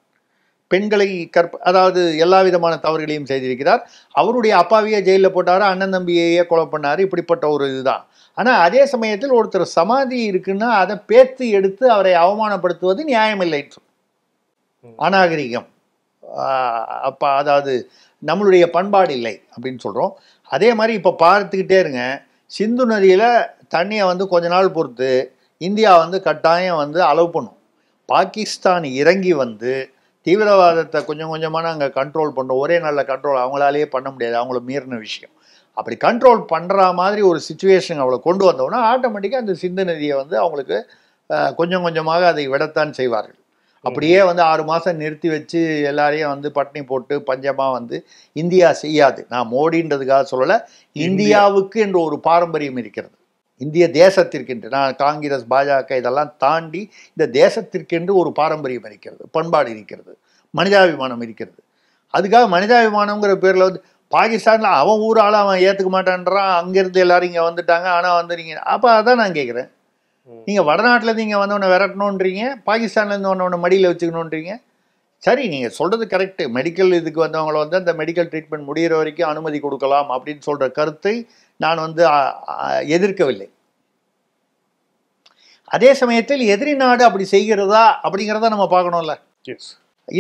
பெண்களை அதாவது எல்லா விதமான தவறுகளையும் செய்திருக்கிறார். அவருடைய அப்பாவையே ஜெயிலில் போட்டார், அண்ணன் தம்பியையே கொலை பண்ணார், இப்படிப்பட்ட ஒரு இதுதான். ஆனால் அதே சமயத்தில் ஒருத்தர் சமாதி இருக்குன்னா அதை பேத்து எடுத்து அவரை அவமானப்படுத்துவது நியாயமில்லை, அநாகரிகம், அப்போ அதாவது நம்மளுடைய பண்பாடு இல்லை அப்படின்னு சொல்கிறோம். அதே மாதிரி இப்போ பார்த்துக்கிட்டே இருங்க, சிந்து நதியில் தண்ணியை வந்து கொஞ்ச நாள் பொறுத்து இந்தியா வந்து கட்டாயம் வந்து அலோவ் பண்ணும். பாகிஸ்தான் இறங்கி வந்து தீவிரவாதத்தை கொஞ்சம் கொஞ்சமாக நாங்கள் கண்ட்ரோல் பண்ணுறோம். ஒரே நாளில் கண்ட்ரோல் அவங்களாலேயே பண்ண முடியாது, அவங்கள மீறின விஷயம். அப்படி கண்ட்ரோல் பண்ணுற மாதிரி ஒரு சுச்சுவேஷன் அவளை கொண்டு வந்தோன்னா ஆட்டோமேட்டிக்காக அந்த சிந்து நதியை வந்து அவங்களுக்கு கொஞ்சம் கொஞ்சமாக அதை விடத்தான் செய்வார்கள். அப்படியே வந்து 6 மாதம் நிறுத்தி வச்சு எல்லாரையும் வந்து பட்டினி போட்டு பஞ்சமாக வந்து இந்தியா செய்யாது. நான் மோடின்றதுக்காக சொல்லலை, இந்தியாவுக்கு என்று ஒரு பாரம்பரியம் இருக்கிறது, இந்திய தேசத்திற்கென்று. நான் காங்கிரஸ் பாஜக இதெல்லாம் தாண்டி இந்த தேசத்திற்கென்று ஒரு பாரம்பரியம் இருக்கிறது, பண்பாடு இருக்கிறது, மனிதாபிமானம் இருக்கிறது. அதுக்காக மனிதாபிமானங்கிற பேரில் வந்து பாகிஸ்தானில் அவன் ஊரால் அவன் ஏற்றுக்க மாட்டான்றான், அங்கேருந்து எல்லாரும் இங்கே வந்துட்டாங்க, ஆனால் வந்து நீங்கள் அப்போ அதான் நான் கேட்குறேன், நீங்கள் வடநாட்டிலேருந்து இங்கே வந்தவனை விரட்டணுன்றீங்க, பாகிஸ்தான்லேருந்து வந்தவனை மடியில் வச்சுக்கணுன்றீங்க. சரி, நீங்கள் சொல்கிறது கரெக்டு. மெடிக்கல் இதுக்கு வந்தவங்கள வந்து அந்த மெடிக்கல் ட்ரீட்மெண்ட் முடிகிற வரைக்கும் அனுமதி கொடுக்கலாம் அப்படின்னு சொல்கிற கருத்தை நான் வந்து எதிர்க்கவில்லை. அதே சமயத்தில் எதிரி நாடு அப்படி செய்கிறதா அப்படிங்கிறத நம்ம பார்க்கணும்ல.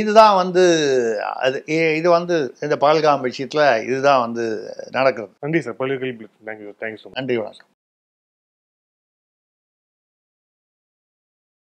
இதுதான் வந்து இது வந்து இந்த பகல்காம் விஷயத்தில் இதுதான் வந்து நடக்கிறது. நன்றி சார். பல்வேறு கேள்வி. தேங்க்யூ. நன்றி, வணக்கம்.